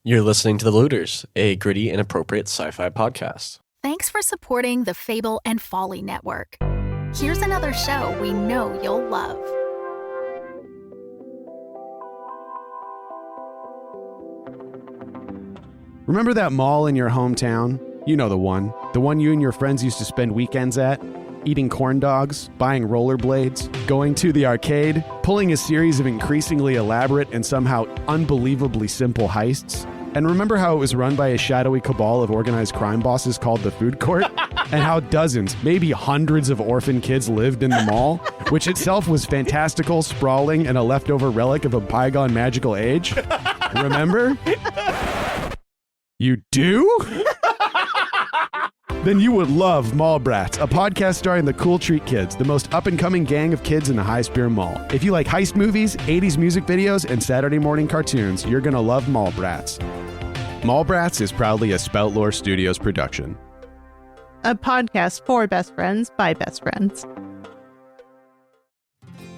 You're listening to The Looters, a gritty and appropriate sci-fi podcast. Thanks for supporting the Fable and Folly Network. Here's another show we know you'll love. Remember that mall in your hometown? You know the one. The one you and your friends used to spend weekends at? Eating corn dogs, buying rollerblades, going to the arcade, pulling a series of increasingly elaborate and somehow unbelievably simple heists? And remember how it was run by a shadowy cabal of organized crime bosses called the Food Court? And how dozens, maybe hundreds of orphan kids lived in the mall? Which itself was fantastical, sprawling, and a leftover relic of a bygone magical age? Remember? You do? Then you would love Mallbrats, a podcast starring the Cool Treat Kids, the most up-and-coming gang of kids in the High Spear Mall. If you like heist movies, 80s music videos, and Saturday morning cartoons, you're gonna love Mallbrats. Mallbrats is proudly a Spoutlore Studios production. A podcast for best friends by best friends.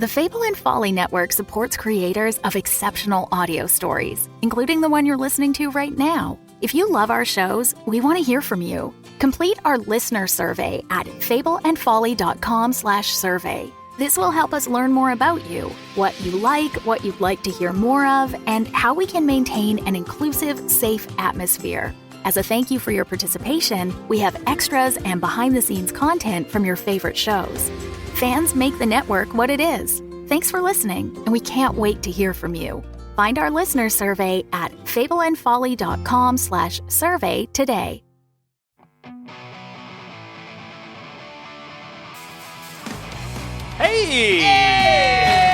The Fable and Folly Network supports creators of exceptional audio stories, including the one you're listening to right now. If you love our shows, we want to hear from you. Complete our listener survey at fableandfolly.com/survey. This will help us learn more about you, what you like, what you'd like to hear more of, and how we can maintain an inclusive, safe atmosphere. As a thank you for your participation, we have extras and behind-the-scenes content from your favorite shows. Fans make the network what it is. Thanks for listening, and we can't wait to hear from you. Find our listener survey at fableandfolly.com/survey today.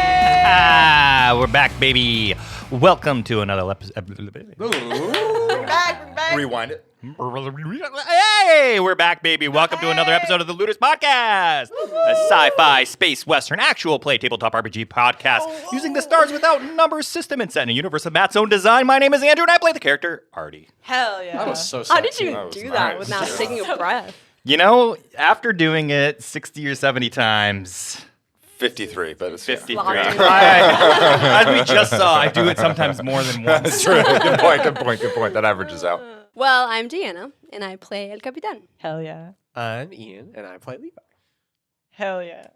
Hey! We're back, baby. Welcome to another episode. We're back. Rewind it. Hey, we're back, baby. Welcome to another episode of the Looters Podcast, a sci-fi, space, western, actual play tabletop RPG podcast using the stars without numbers system and set in a universe of Matt's own design. My name is Andrew, and I play the character Ardi. Hell yeah. That was so How did sexy. you do that without taking a breath? You know, after doing it 60 or 70 times... 53, but it's 53. Locked in. As we just saw, I do it sometimes more than once. That's true. Good point. That averages out. Well, I'm Deanna, and I play El Capitan. Hell yeah. I'm Ian, and I play Levi. Hell yeah.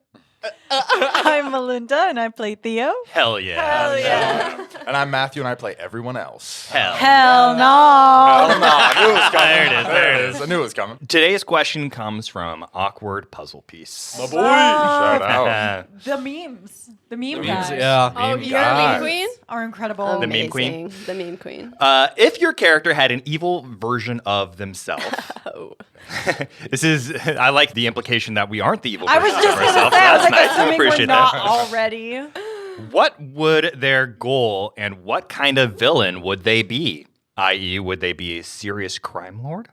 I'm Melinda, and I play Theo. Hell yeah. Hell yeah. And I'm Mathew, and I play everyone else. Hell. Hell no. Oh, no. I knew it was coming. There it is. I knew it was coming. Today's question comes from Awkward Puzzle Piece. My boy. Shout out. The memes. The meme guys Yeah. Oh, Meme you're a guys. meme queen? are incredible. The meme queen? Amazing. The meme queen. If your character had an evil version of themselves, Oh. I like the implication that we aren't the evil I version was just of going to ourselves. say, I was That's like, nice. I assuming we're appreciate not that. already. What would their goal and what kind of villain would they be? I.e., would they be a serious crime lord?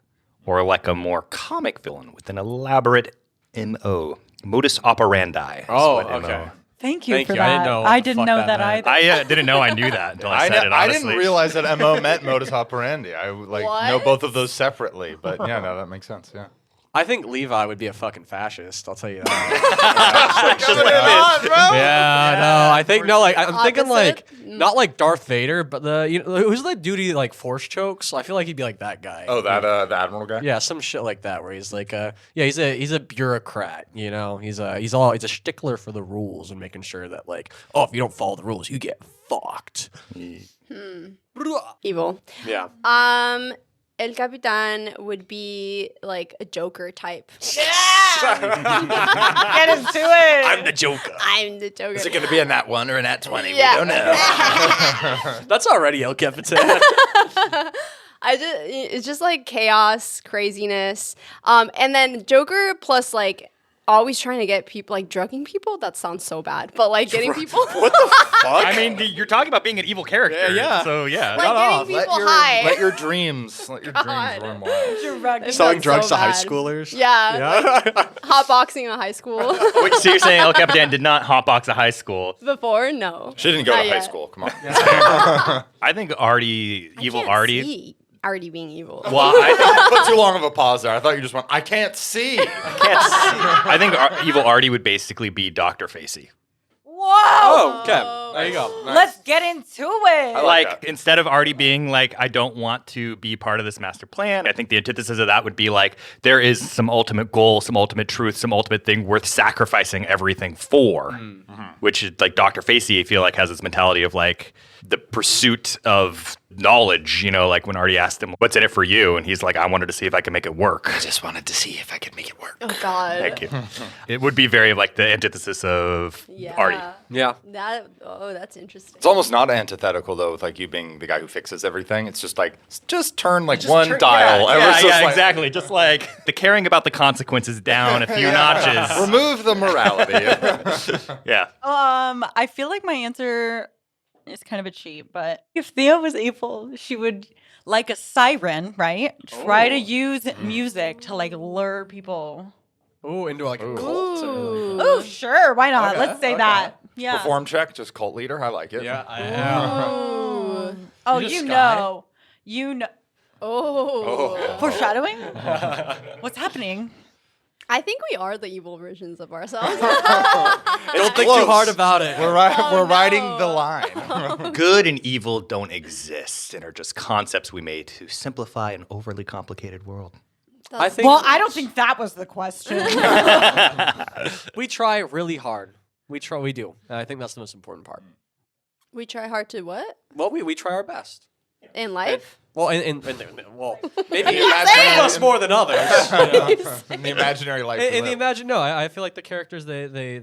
Or like a more comic villain with an elaborate MO? Modus operandi. is Oh, what MO. okay. Thank you Thank for you. I that. didn't know I what the didn't fuck know that that meant. either. I didn't know I knew that until I said it, I honestly. didn't realize that MO meant modus operandi. I What? know both of those separately, but yeah, no, that makes sense. Yeah. I think Levi would be a fucking fascist. I'll tell you that. No. I think I'm thinking like not like Darth Vader, but who's the dude who like force chokes? I feel like he'd be like that guy. Oh, that the Admiral guy? Yeah, some shit like that where he's like he's a bureaucrat, you know. He's a stickler for the rules and making sure that like, oh, if you don't follow the rules, you get fucked. Evil. Yeah. El Capitan would be like a Joker type. Get into it. I'm the Joker. I'm the Joker. Is it going to be a nat 1 or a nat 20? Yeah. We don't know. That's already El Capitan. It's just like chaos, craziness. And then Joker plus like always trying to get people, like drugging people. That sounds so bad. But like getting people. What the fuck? I mean, you're talking about being an evil character. Yeah. So, yeah. Like getting people high. Let your dreams God. run wild. It Selling felt drugs so to high bad. schoolers. Yeah. Like, hotboxing in high school. Wait, so you're saying El Capitan did not hotbox a high school? Before, no. She didn't go Not to high yet. schoul. Come on. I think Ardi, evil Ardi. See Ardi being evil. Well, I Put too long of a pause there. I thought you just went, I can't see. think evil Ardi would basically be Dr. Facey. What? Whoa! Oh, okay. There you go. Let's get into it. I Like, that. instead of Ardi being like, I don't want to be part of this master plan, I think the antithesis of that would be like, there is some ultimate goal, some ultimate truth, some ultimate thing worth sacrificing everything for. Which is like Dr. Facey, I feel like, has this mentality of like the pursuit of knowledge, you know, like when Ardi asked him, what's in it for you? And he's like, I wanted to see if I could make it work. I just wanted to see if I could make it work. Oh God. Thank you. It would be very like the antithesis of Ardi. Yeah. That's interesting. It's almost not antithetical though, with like you being the guy who fixes everything. It's just like just turn like Just one turn- dial. Yeah, It was just like, exactly. Just like the caring about the consequences down a few notches. Remove the morality. Yeah. I feel like my answer is kind of a cheat, but if Theo was able, she would, like a siren, right? Try to use music to like lure people. Ooh, into like a cult. Oh, sure. Why not? Okay, Let's say okay. that. Yeah. Perform check, just cult leader. I like it. Yeah, I am. Oh, You just you sky. know. You know. Oh. Foreshadowing? What's happening? I think we are the evil versions of ourselves. Don't think close. too hard about it. We're Oh, riding no. the line. Good and evil don't exist and are just concepts we made to simplify an overly complicated world. I think Well, I don't think that was the question. we try really hard. We do. And I think that's the most important part. We try hard to what? Well, we try our best. In life? Well, well, maybe imaginary- some of us more than others. In the imaginary life. In the imagine, no, I feel like the characters they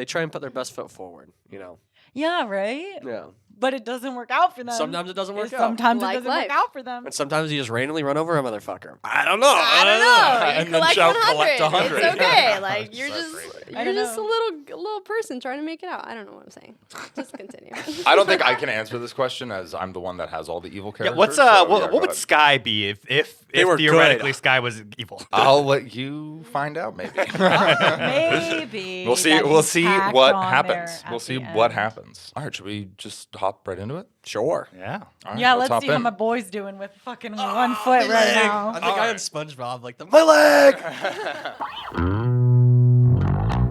try and put their best foot forward. You know. Yeah, right? Yeah. But it doesn't work out for them. Sometimes it doesn't work out. Sometimes Like it doesn't life. work out for them. And sometimes you just randomly run over a motherfucker. I don't know. I don't know. You And then collect shout, 100. collect 100. It's okay. Like you're So just crazy. I you're don't just a little person trying to make it out. I don't know what I'm saying. Just continue. I don't think I can answer this question as I'm the one that has all the evil Yeah, characters. what's so, yeah, what go would ahead. Sky be if They were theoretically good. Sky was evil? I'll let you find out. Maybe Maybe. we'll see. that We'll he's see tacked what on happens. there at We'll see the what end. happens. All right, should we just hop right into it? Sure. Yeah. All right, Yeah, let's hop see how in. my boy's doing with fucking 1 foot right now. I think I had SpongeBob like my leg.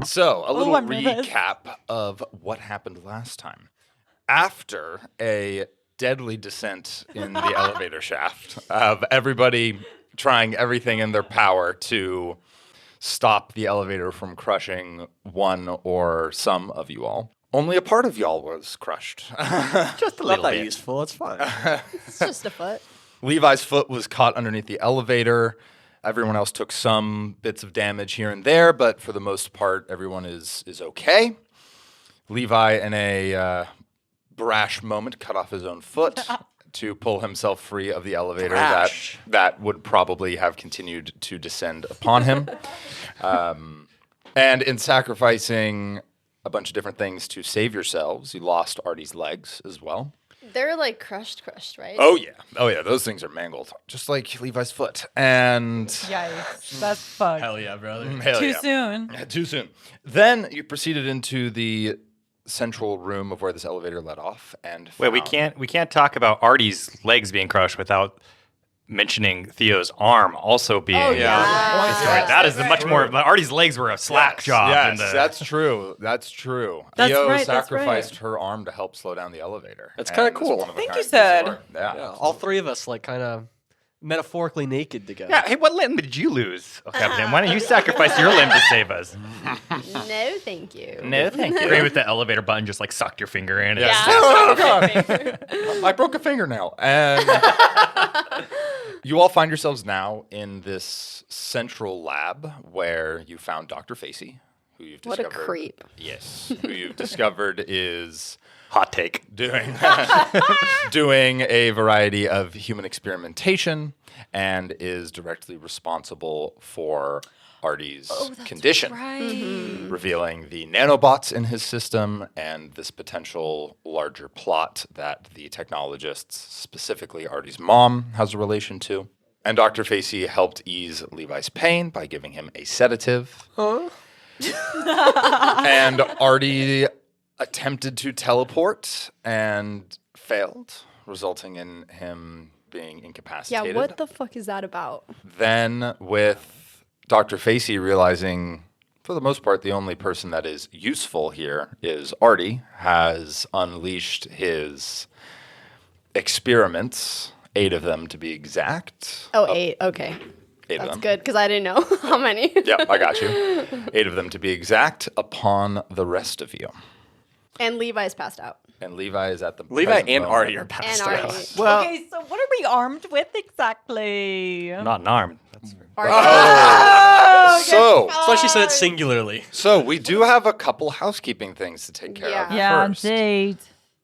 So, a little I'm nervous. recap of what happened last time. After a deadly descent in the elevator shaft of everybody trying everything in their power to stop the elevator from crushing one or some of you all, only a part of y'all was crushed. Just a Not little that bit. useful. It's fine. It's just a foot. Levi's foot was caught underneath the elevator. Everyone else took some bits of damage here and there, but for the most part, everyone is okay. Levi, in a brash moment, cut off his own foot to pull himself free of the elevator Brash. that would probably have continued to descend upon him. And in sacrificing a bunch of different things to save yourselves, you lost Ardi's legs as well. They're like crushed, right? Oh yeah, those things are mangled, just like Levi's foot. And Yikes. That's fucked. Hell yeah, brother. hell Too yeah. soon. Too soon. Then you proceeded into the central room of where this elevator led off, and Wait, we can't talk about Artie's legs being crushed without mentioning Theo's arm also being Oh, yeah. destroyed. That is the much more. Artie's legs were a slack job. Yes, in the, that's true. That's true. That's Theo right, that's sacrificed right. her arm to help slow down the elevator. That's And kinda this cool. one of a Think kind you said. piece of work. Yeah. Yeah, all three of us like kind of metaphorically naked together. Yeah. Hey, what limb did you lose, Capitan? Why don't you sacrifice your limb to save us? No, thank you. No, thank you. Agree with the elevator button, just like sucked your finger in. and Yeah. just- Oh, God. I broke a fingernail. And you all find yourselves now in this central lab where you found Dr. Facey, who you've What a discovered. creep. Yes, who you've discovered is Hot take. doing a variety of human experimentation and is directly responsible for Ardi's condition, revealing the nanobots in his system and this potential larger plot that the technologists, specifically Ardi's mom, has a relation to. And Dr. Facey helped ease Levi's pain by giving him a sedative. And Ardi attempted to teleport and failed, resulting in him being Yeah, incapacitated. what the fuck is that about? Then with Dr. Facey realizing, For the most part, the only person that is useful here is Ardi, has unleashed his experiments, 8 of them to be exact. Oh, 8. Okay. 8 of That's them. good because I didn't know how many. Yep, I got you. 8 of them to be exact upon the rest of you. And Levi's passed out. And Levi is at the Levi present and moment. Ardi are passed And out. Ardi. Well, Okay, so what are we armed with exactly? I'm not an arm. That's So, That's why she said it singularly. so we do have a couple housekeeping things to take care of. Yeah, First, date.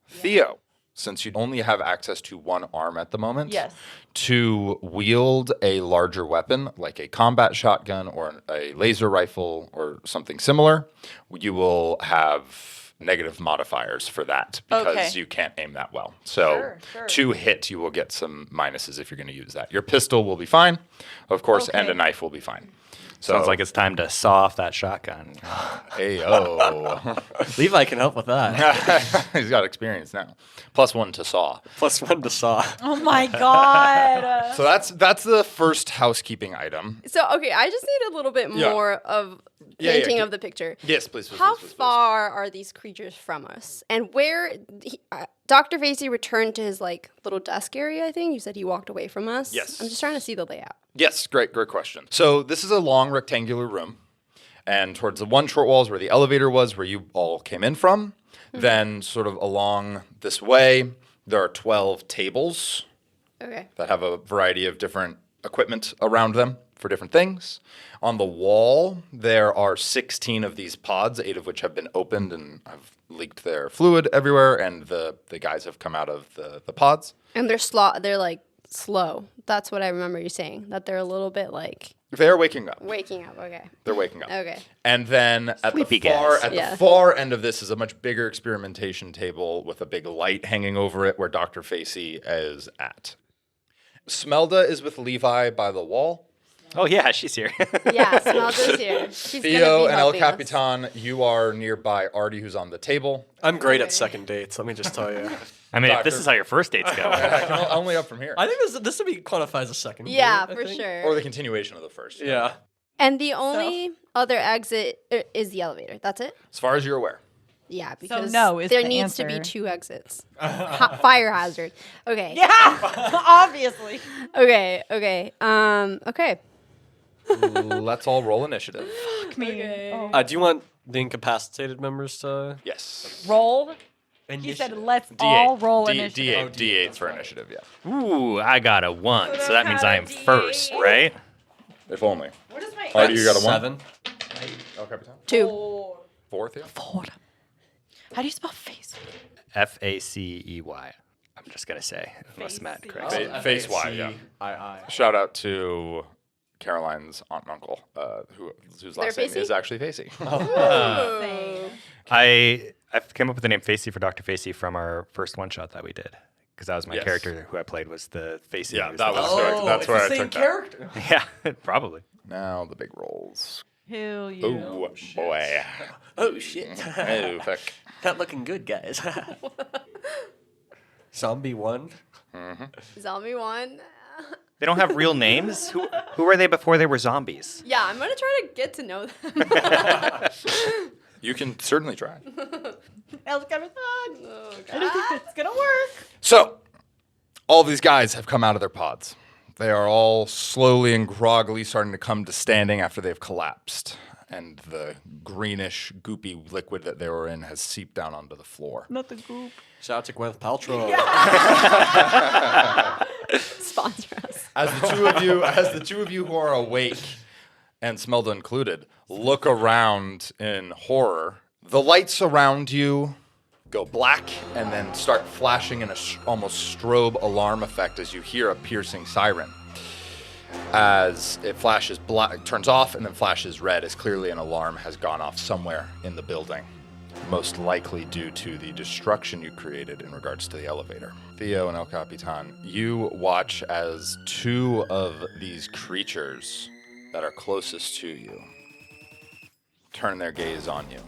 Theo, since you only have access to one arm at the moment, Yes. to wield a larger weapon like a combat shotgun or a laser rifle or something similar, you will have negative modifiers for that because Okay. you can't aim that well. So Sure. to hit, you will get some minuses if you're going to use that. Your pistol will be fine, of course, and a Okay. knife will be fine. So, Sounds like it's time to saw off that shotgun. Ayo. Levi can help with that. He's got experience now. +1 to saw. +1 to saw. Oh my god. So that's the first housekeeping item. So, okay, I just need a little bit Yeah. more of Yeah, painting yeah. of the picture. Yes, please. How far are these creatures from us? And where Dr. Facey returned to his like little desk area, I think. You said he walked away from us. Yes. I'm just trying to see the layout. Yes, great question. So this is a long rectangular room, and towards the one short wall is where the elevator was, where you all came in from. Then sort of along this way, there are 12 tables Okay. that have a variety of different equipment around them for different things. On the wall, there are 16 of these pods, 8 of which have been opened and have leaked their fluid everywhere, and the guys have come out of the pods. And they're like slow. That's what I remember you saying. That they're a little bit like They're waking up. waking up. Okay. They're waking up. Okay. And then at Sleepy the far guys. Yeah. the far end of this is a much bigger experimentation table with a big light hanging over it where Dr. Facey is at. Smelda is with Levi by the wall. Oh, yeah, she's here. Yeah, Smelda's here. She's Theo gonna be and El helping us. Capitan, you are nearby Ardi, who's on the table. I'm great at second dates, let me just tell you. I mean, if this Doctor. is how your first dates go. Only up from here. I think this would be qualified as a second Yeah, date, I for think. sure. Or the continuation of the first. Yeah. And the only other exit is the elevator. That's it? As far as you're aware. Yeah, because no is there the needs to be answer. 2 exits. Fire hazard. Okay. Yeah, obviously. Okay. Okay. Let's all roll initiative. Fuck me. Oh. Do you want the incapacitated members to... Yes. Roll. He said, "Let's all roll initiative." D8 for initiative, yeah. Ooh, I got a 1, so that means I am first, right? If only. What is my Ardi, you got a 1? 7. El Capitan? 2. 4th, yeah. How do you spell face? Facey. I'm just going to say, unless Matt corrects me. Face Y, yeah. I. Shout out to Caroline's aunt and uncle, whose last name Facey? is actually Facey. I came up with the name Facey for Dr. Facey from our first one-shot that we did. Because that was my Yes. character who I played was the Facey. Yeah, who's that the- was that's where I took character. Yeah, probably. that. Now the big rolls. Who you? Oh, boy. Oh, shit. Oh, fuck. Not looking good, guys. Zombie 1. Zombie 1. They don't have real names? Who were they before they were zombies? Yeah, I'm going to try to get to know them. You can certainly try. El Capitan. Oh, I don't think that's gonna work. So, all these guys have come out of their pods. They are all slowly and groggily starting to come to standing after they've collapsed. And the greenish, goopy liquid that they were in has seeped down onto the floor. Not the goop. Shout out to Gwyneth Paltrow. Sponsor us. As the two of you who are awake, and Smelda included, look around in horror, the lights around you go black and then start flashing in a almost strobe alarm effect as you hear a piercing siren. As it flashes black, turns off and then flashes red, as clearly an alarm has gone off somewhere in the building. Most likely due to the destruction you created in regards to the elevator. Theo and El Capitan, you watch as 2 of these creatures that are closest to you turn their gaze on you.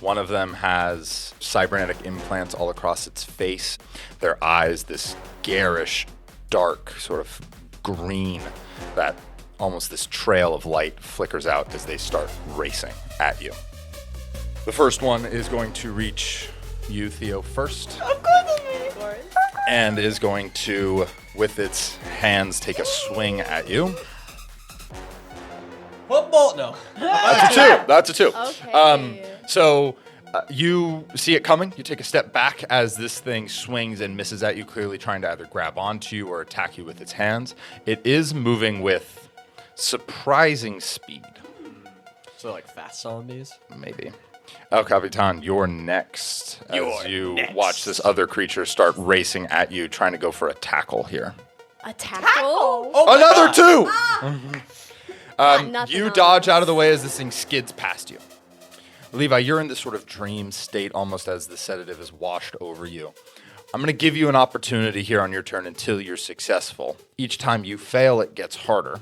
One of them has cybernetic implants all across its face. Their eyes, this garish, dark, sort of green that almost this trail of light flickers out as they start racing at you. The first one is going to reach you, Theo, first. Of course it's me. And is going to, with its hands, take a swing at you. Football? No. That's a 2. Okay. So you see it coming. You take a step back as this thing swings and misses at you, clearly trying to either grab onto you or attack you with its hands. It is moving with surprising speed. So like fast zombies? Maybe. El Capitan, you're next. As you watch this other creature start racing at you, trying to go for a tackle here. A tackle? Another 2! Nothing You on dodge this. out of the way as this thing skids past you. Levi, you're in this sort of dream state almost as the sedative is washed over you. I'm going to give you an opportunity here on your turn until you're successful. Each time you fail, it gets harder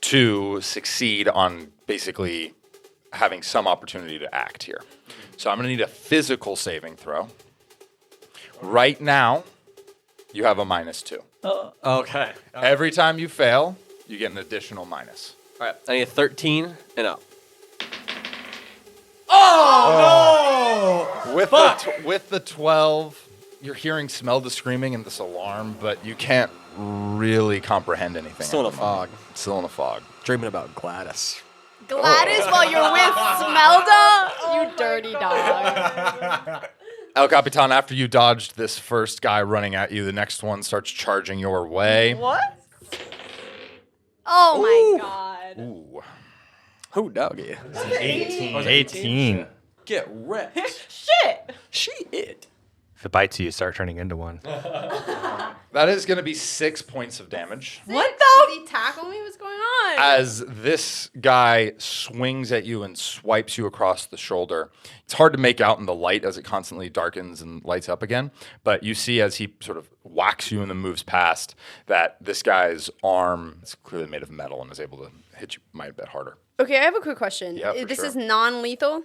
to succeed on basically having some opportunity to act here. So I'm going to need a physical saving throw. Right now, you have a -2. Okay. Every time you fail, you get an additional minus. All right. I need a 13 and up. With the 12, you're hearing smell the screaming and this alarm, but you can't really comprehend anything. Still in at a the moment. fog. Still in a fog. Dreaming about Gladys. Gladys while you're with Smelda? You dirty dog. El Capitan, after you dodged this first guy running at you, the next one starts charging your way. What? Oh my god. Ooh. Who doggy? 18. Get wrecked. Shit. She it. If it bites you, you start turning into one. That is going to be 6 points of damage. What Did he tackle me? What's going on? As this guy swings at you and swipes you across the shoulder. It's hard to make out in the light as it constantly darkens and lights up again, but you see as he sort of whacks you and then moves past that this guy's arm is clearly made of metal and is able to hit you a bit harder. Okay, I have a quick question. Yeah, for This sure. is non-lethal?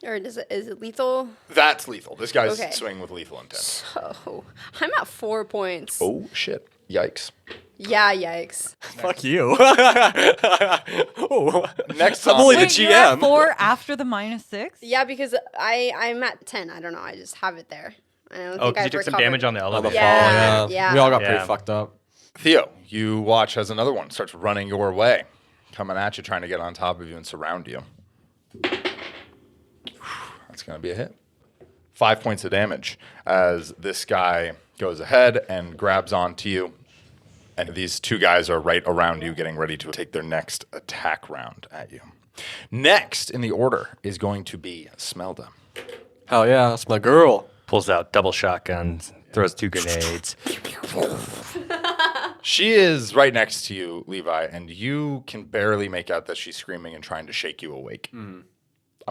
Or is it lethal? That's lethal. This guy's Okay. swinging with lethal intent. Oh, I'm at 4 points. Oh, shit. Yikes. Yeah, yikes. Fuck you. Oh. Next I'm time. only the Wait, you're at GM. 4 after the -6? Yeah, because I'm at 10. I don't know. I just have it there. I don't Oh, think because you I've took some recovered. damage on the elevator. Yeah. Yeah. We all got Yeah. pretty fucked up. Theo, you watch as another one starts running your way, coming at you, trying to get on top of you and surround you. That's going to be a hit. 5 points of damage as this guy goes ahead and grabs onto you. And these two guys are right around you, getting ready to take their next attack round at you. Next in the order is going to be Smelda. Hell yeah, that's my girl. Pulls out double shotguns, throws 2 grenades. She is right next to you, Levi, and you can barely make out that she's screaming and trying to shake you awake. I'm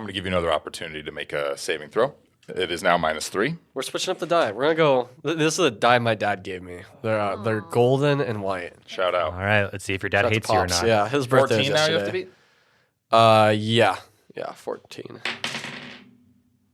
going to give you another opportunity to make a saving throw. It is now -3. We're switching up the dye. We're gonna go. This is a dye my dad gave me. They're golden and white. Shout out. All right, let's see if your dad Shout out to hates you or Pops. not. Yeah, his birthday 14 was now you have to yesterday. beat? Yeah, 14.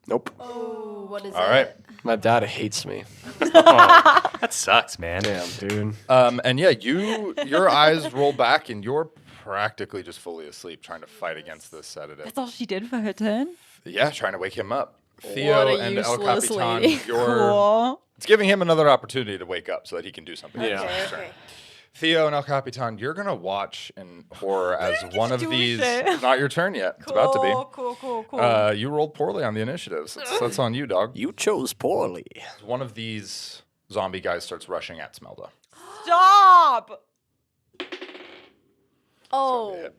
Nope. Ooh, what is All it? right. My dad hates me. That sucks, man. Damn, dude. And yeah, your eyes roll back and you're practically just fully asleep trying to fight against this sedative. That's all she did for her turn? Yeah, trying to wake him up. Theo What a and El useless Capitan, lady. Cool. it's giving him another opportunity to wake up so that he can do something. Yeah. Okay, okay. Theo and El Capitan, you're going to watch in horror as one of do these. shit. It's not your turn yet. It's about to be. Cool. You rolled poorly on the initiatives. That's on you, dog. You chose poorly. One of these zombie guys starts rushing at Smelda. Stop! Oh. hit.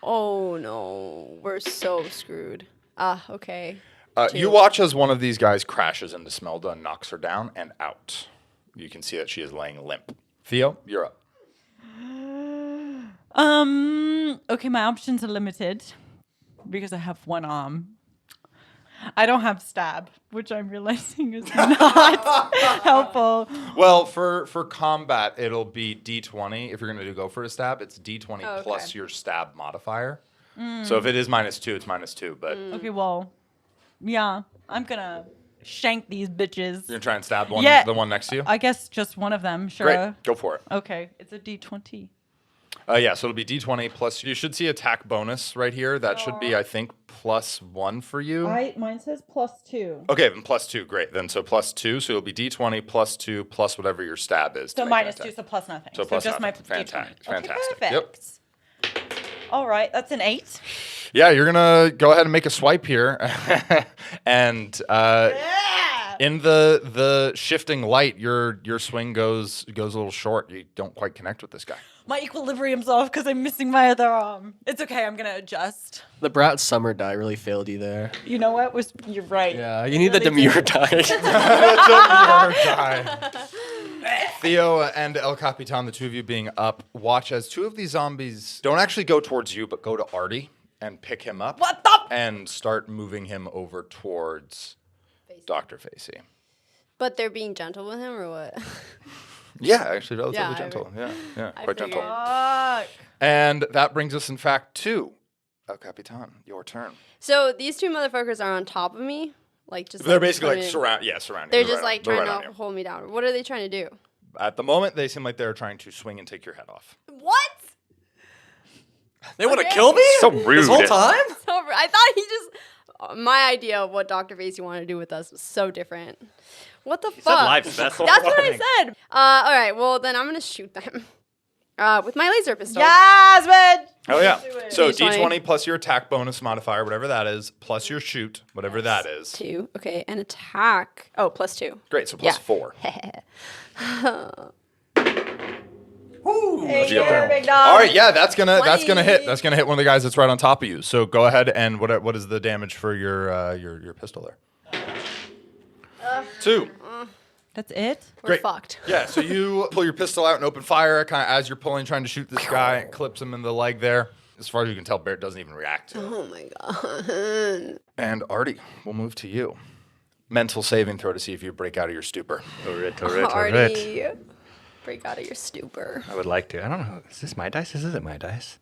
Oh no. We're so screwed. Okay. You watch as one of these guys crashes into Smelda and knocks her down and out. You can see that she is laying limp. Theo, you're up. Okay, my options are limited because I have one arm. I don't have stab, which I'm realizing is not helpful. Well, for combat, it'll be D20. If you're going to go for a stab, it's D20 Oh, okay. plus your stab modifier. So if it is -2, it's -2. But you're Okay, well, yeah, I'm gonna shank these bitches. going to try and stab Yeah. the one next to you? I guess just one of them, sure. Great. Go for it. Okay, it's a D20. Yeah, so it'll be D20 plus. You should see attack bonus right here. That should be, I think, +1 for you. Mine says +2. Okay, then +2. Great. Then so +2. So it'll be D20 +2 plus whatever your stab is. So to make an -2, attack. so plus nothing. So plus just nothing. my Fantastic. D20. Okay, Fantastic. perfect. All right, that's an 8. Yeah, you're gonna go ahead and make a swipe here, and in the shifting light, your swing goes a little short. You don't quite connect with this guy. My equilibrium's off because I'm missing my other arm. It's okay. I'm gonna adjust. The Brat Summer die really failed you there. You know what? You're right. Yeah, you need the Demure die. Theo and El Capitan, the two of you being up, watch as two of these zombies don't actually go towards you, but go to Ardi and pick him up. What the? And start moving him over towards Dr. Facey. But they're being gentle with him, or what? Yeah, actually relatively Yeah, gentle. Yeah, I quite gentle. figured. Fuck. And that brings us, in fact, to El Capitan. Your turn. So these two motherfuckers are on top of me, like just. They're like, basically like swimming. surrounding. They're you just right like on- they're trying right on to you. hold me down. What are they trying to do? At the moment, they seem like they're trying to swing and take your head off. What? They want to Okay. kill me? So rude. This whole time? So I thought he just. My idea of what Dr. Facey wanted to do with us was so different. What the Said fuck? live special. That's what I said. All right. Well, then I'm gonna shoot them with my laser pistol. Yasmin! Oh yeah. it. So D20. D20 plus your attack bonus modifier, whatever that is, plus your shoot, whatever that is. 2. Okay, and attack. Oh, +2. Great. So plus Yeah. 4. Hey, What'd you get there? big dog. All right. Yeah, that's gonna hit. 20. That's gonna hit one of the guys that's right on top of you. So go ahead and what is the damage for your pistol there? 2. That's it? We're Great. fucked. Yeah, so you pull your pistol out and open fire kind of as you're pulling, trying to shoot this guy. It clips him in the leg there. As far as you can tell, Barrett doesn't even react to it. Oh my god. And Ardi, we'll move to you. Mental saving throw to see if you break out of your stupor. All right. Ardi, break out of your stupor. I would like to. I don't know. Is this my dice? This isn't my dice.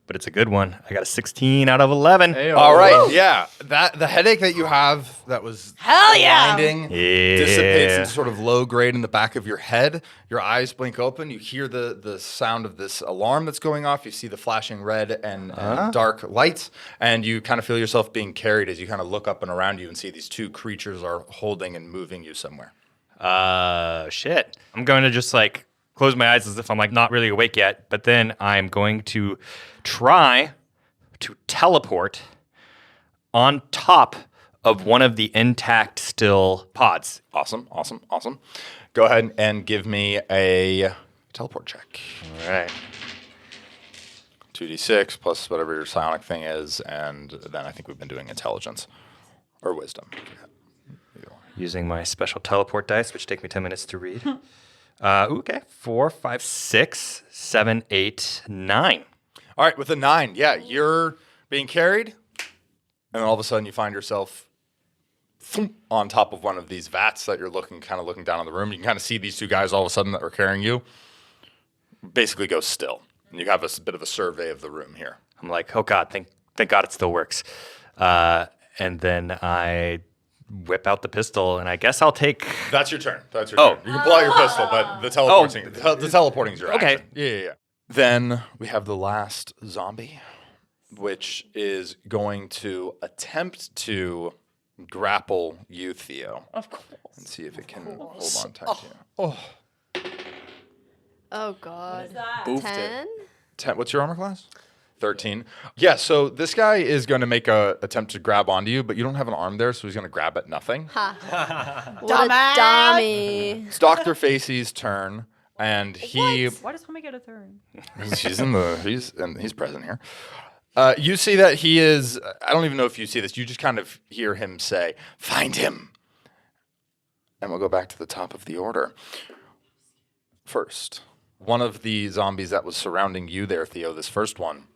But it's a good one. I got a 16 out of 11. All right, yeah. The headache that you have that was blinding dissipates into sort of low grade in the back of your head. Your eyes blink open. You hear the sound of this alarm that's going off. You see the flashing red and dark lights, and you kind of feel yourself being carried as you kind of look up and around you and see these two creatures are holding and moving you somewhere. Shit. I'm going to just like close my eyes as if I'm like not really awake yet, but then I'm going to try to teleport on top of one of the intact still pods. Awesome. Go ahead and give me a teleport check. All right. 2d6 plus whatever your psionic thing is, and then I think we've been doing intelligence or wisdom. Using my special teleport dice, which take me 10 minutes to read. Okay. 4, 5, 6, 7, 8, 9. All right, with a 9, yeah, you're being carried, and then all of a sudden you find yourself thump, on top of one of these vats that you're looking down on the room. You can kind of see these two guys all of a sudden that are carrying you basically go still. And you have a bit of a survey of the room here. I'm like, oh God, thank God it still works. And then I whip out the pistol, and I guess I'll take. That's your turn. You can pull out your pistol, but the teleporting's your Okay. action. Yeah. Then we have the last zombie, which is going to attempt to grapple you, Theo. Of course. And see if it can hold on tight to you. Oh god. Boofed 10? 10. What's your armor class? 13. Yeah, so this guy is going to make a attempt to grab onto you, but you don't have an arm there, so he's going to grab at nothing. What a dummy. It's Dr. Facey's turn, and he Why does homie get a turn? he's present here. You see that he is. I don't even know if you see this. You just kind of hear him say, "Find him," and we'll go back to the top of the order. First, one of the zombies that was surrounding you there, Theo, this first one,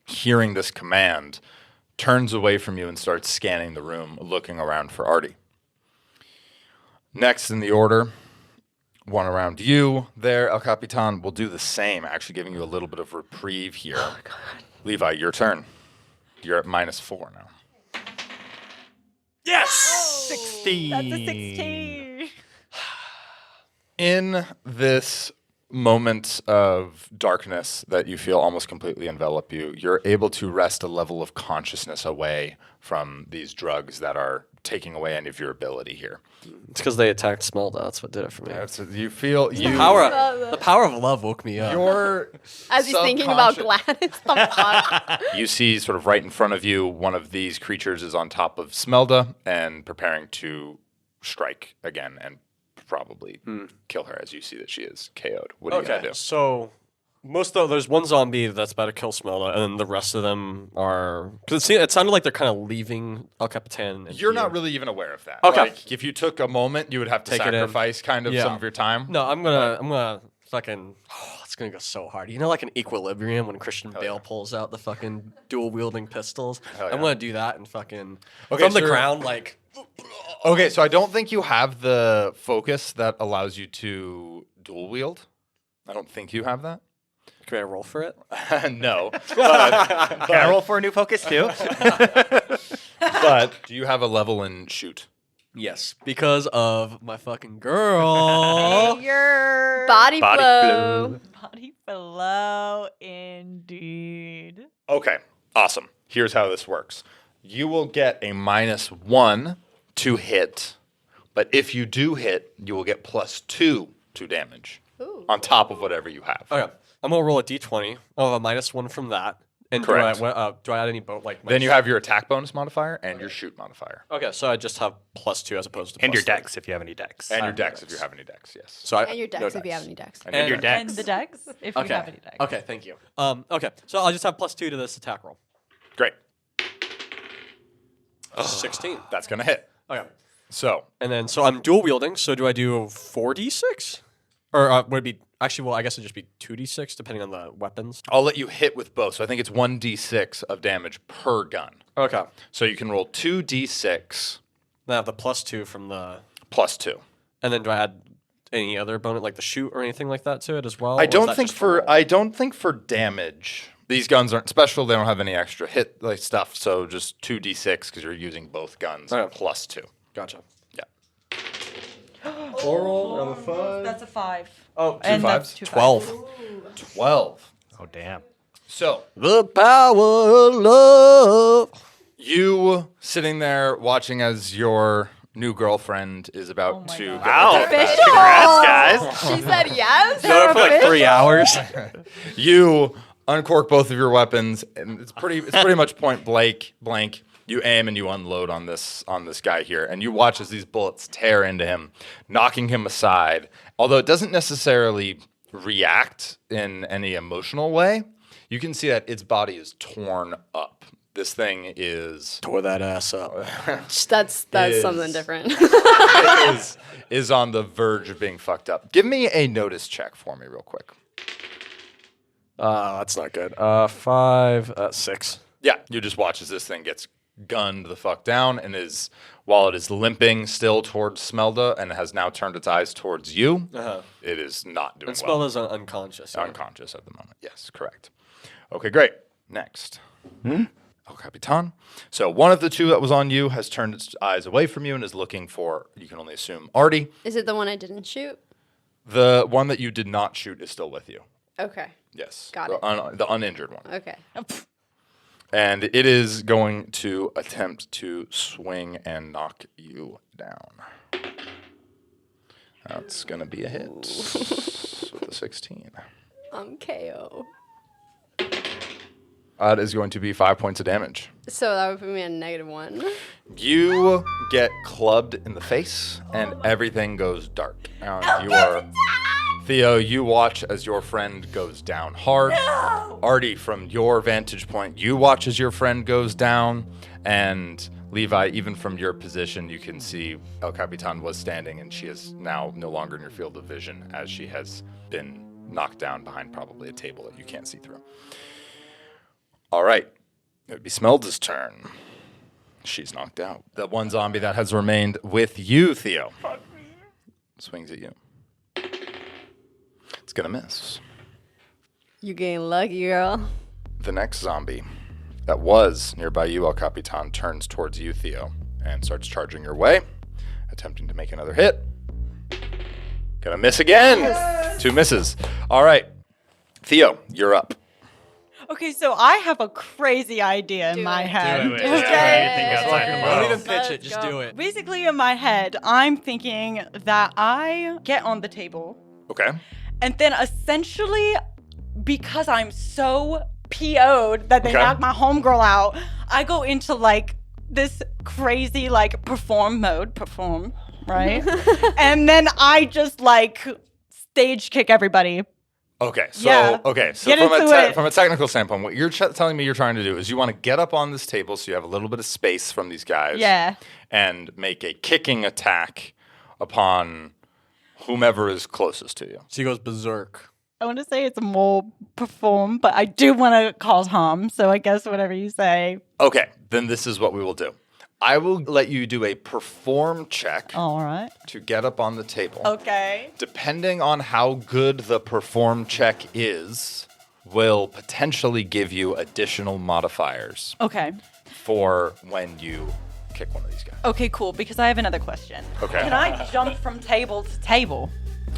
hearing this command, turns away from you and starts scanning the room, looking around for Ardi. Next in the order, one around you there, El Capitan, will do the same, actually giving you a little bit of reprieve here. Oh, God. Levi, your turn. You're at -4 now. Yes! 16. That's a 16. In this moment of darkness that you feel almost completely envelop you, you're able to wrest a level of consciousness away from these drugs that are taking away any of your ability here. It's because they attacked Smelda. That's what did it for me. You feel The power of love woke me up. Your As he's thinking about subconscious- Gladys, the fuck? You see sort of right in front of you, one of these creatures is on top of Smelda and preparing to strike again and probably kill her as you see that she is KO'd. What are you going to do? So there's one zombie that's about to kill Smelda, and then the rest of them are... Because it sounded like they're kind of leaving El Capitan. And You're Theo. not really even aware of that. Okay. Like, if you took a moment, you would have to Take it in. sacrifice kind of some of your time. No, I'm gonna fucking... Oh, it's gonna go so hard. You know, like an Equilibrium when Christian Bale pulls out the fucking dual-wielding pistols? Hell yeah. I'm gonna do that and fucking... Okay, from the so- ground, like... Okay, so I don't think you have the focus that allows you to dual wield. I don't think you have that. Can I roll for it? No. Can I roll for a new focus too? But do you have a level in shoot? Yes, because of my fucking girl. Your Body Body flow. body flow, indeed. Okay, awesome. Here's how this works. You will get a -1 to hit, but if you do hit, you will get +2 to damage on top of whatever you have. Okay, I'm gonna roll a d20. I'll have a -1 from that. And Correct. do I add any like? Then you have your attack bonus modifier and your shoot modifier. Okay, so I just have +2 as opposed to And your +3. dex if you have any dex. And your dex if you have any dex, yes. So And your dex if you have any dex. And your dex. And the dex, if you have any dex. Okay, thank you. Okay, so I'll just have +2 to this attack roll. Great. 16. That's going to hit. Okay. So, And then, so I'm dual wielding, so do I do 4d6? Or would it be, actually, well, I guess it'd just be 2d6 depending on the weapons. I'll let you hit with both. So I think it's 1d6 of damage per gun. Okay. So you can roll 2d6 Then I have the +2 from the, +2. and then do I add any other bonus, like the shoot or anything like that to it as well? Or I is don't that think just the roll? I don't think for damage. These guns aren't special. They don't have any extra hit like stuff. So just 2d6 because you're using both guns Okay. +2. Gotcha. Yeah. That's a 5. Oh, two And fives? that's 2 12. 12. Oh, damn. So The power of love. you sitting there watching as your new girlfriend is about my to God. get Wow. her dick back. Congrats, guys. She said yes. For like 3 hours. You uncork both of your weapons, and it's pretty much point blank. You aim and you unload on this guy here, and you watch as these bullets tear into him, knocking him aside. Although it doesn't necessarily react in any emotional way, you can see that its body is torn up. This thing is Tore that ass up. That's Is- something different. is on the verge of being fucked up. Give me a notice check for me real quick. That's not good. 5, 6. Yeah, you just watch as this thing gets gunned the fuck down and while it is limping still towards Smelda and has now turned its eyes towards you, it is not doing And well. Smelda's unconscious. yeah. Unconscious at the moment. Yes, correct. Okay, great. Next. El Capitan. So one of the two that was on you has turned its eyes away from you and is looking for, you can only assume, Ardi. Is it the one I didn't shoot? The one that you did not shoot is still with you. Okay. Yes. Got the uninjured one. Okay. And it is going to attempt to swing and knock you down. That's going to be a hit with a 16. KO. That is going to be 5 points of damage. So that would put me at -1. You get clubbed in the face, and everything goes dark. You are Theo. You watch as your friend goes down hard. Ardi, from your vantage point, you watch as your friend goes down, and Levi, even from your position, you can see El Capitan was standing, and she is now no longer in your field of vision, as she has been knocked down behind probably a table that you can't see through. All right, it would be Smelda's turn. She's knocked out. The one zombie that has remained with you, Theo, swings at you. It's gonna miss. You getting lucky, girl. The next zombie that was nearby you, El Capitan, turns towards you, Theo, and starts charging your way, attempting to make another hit. Gonna miss again. 2 misses. All right. Theo, you're up. Okay, so I have a crazy idea in my head. Do it. Okay. Don't even pitch it. Just do it. Basically, in my head, I'm thinking that I get on the table, Okay. and then essentially, because I'm so PO'd that they Okay. knock my homegirl out, I go into like this crazy like perform, right? And then I just like stage kick everybody. Okay. So Yeah. okay. So Get into it. from a technical standpoint, what you're telling me you're trying to do is you want to get up on this table so you have a little bit of space from these guys. Yeah. And make a kicking attack upon whomever is closest to you. She goes berserk. I want to say it's more perform, but I do want to cause harm. So I guess whatever you say. Okay. Then this is what we will do. I will let you do a perform check All right. to get up on the table. Okay. Depending on how good the perform check is, will potentially give you additional modifiers Okay. for when you kick one of these guys. Okay, cool. Because I have another question. Okay. Can I jump from table to table?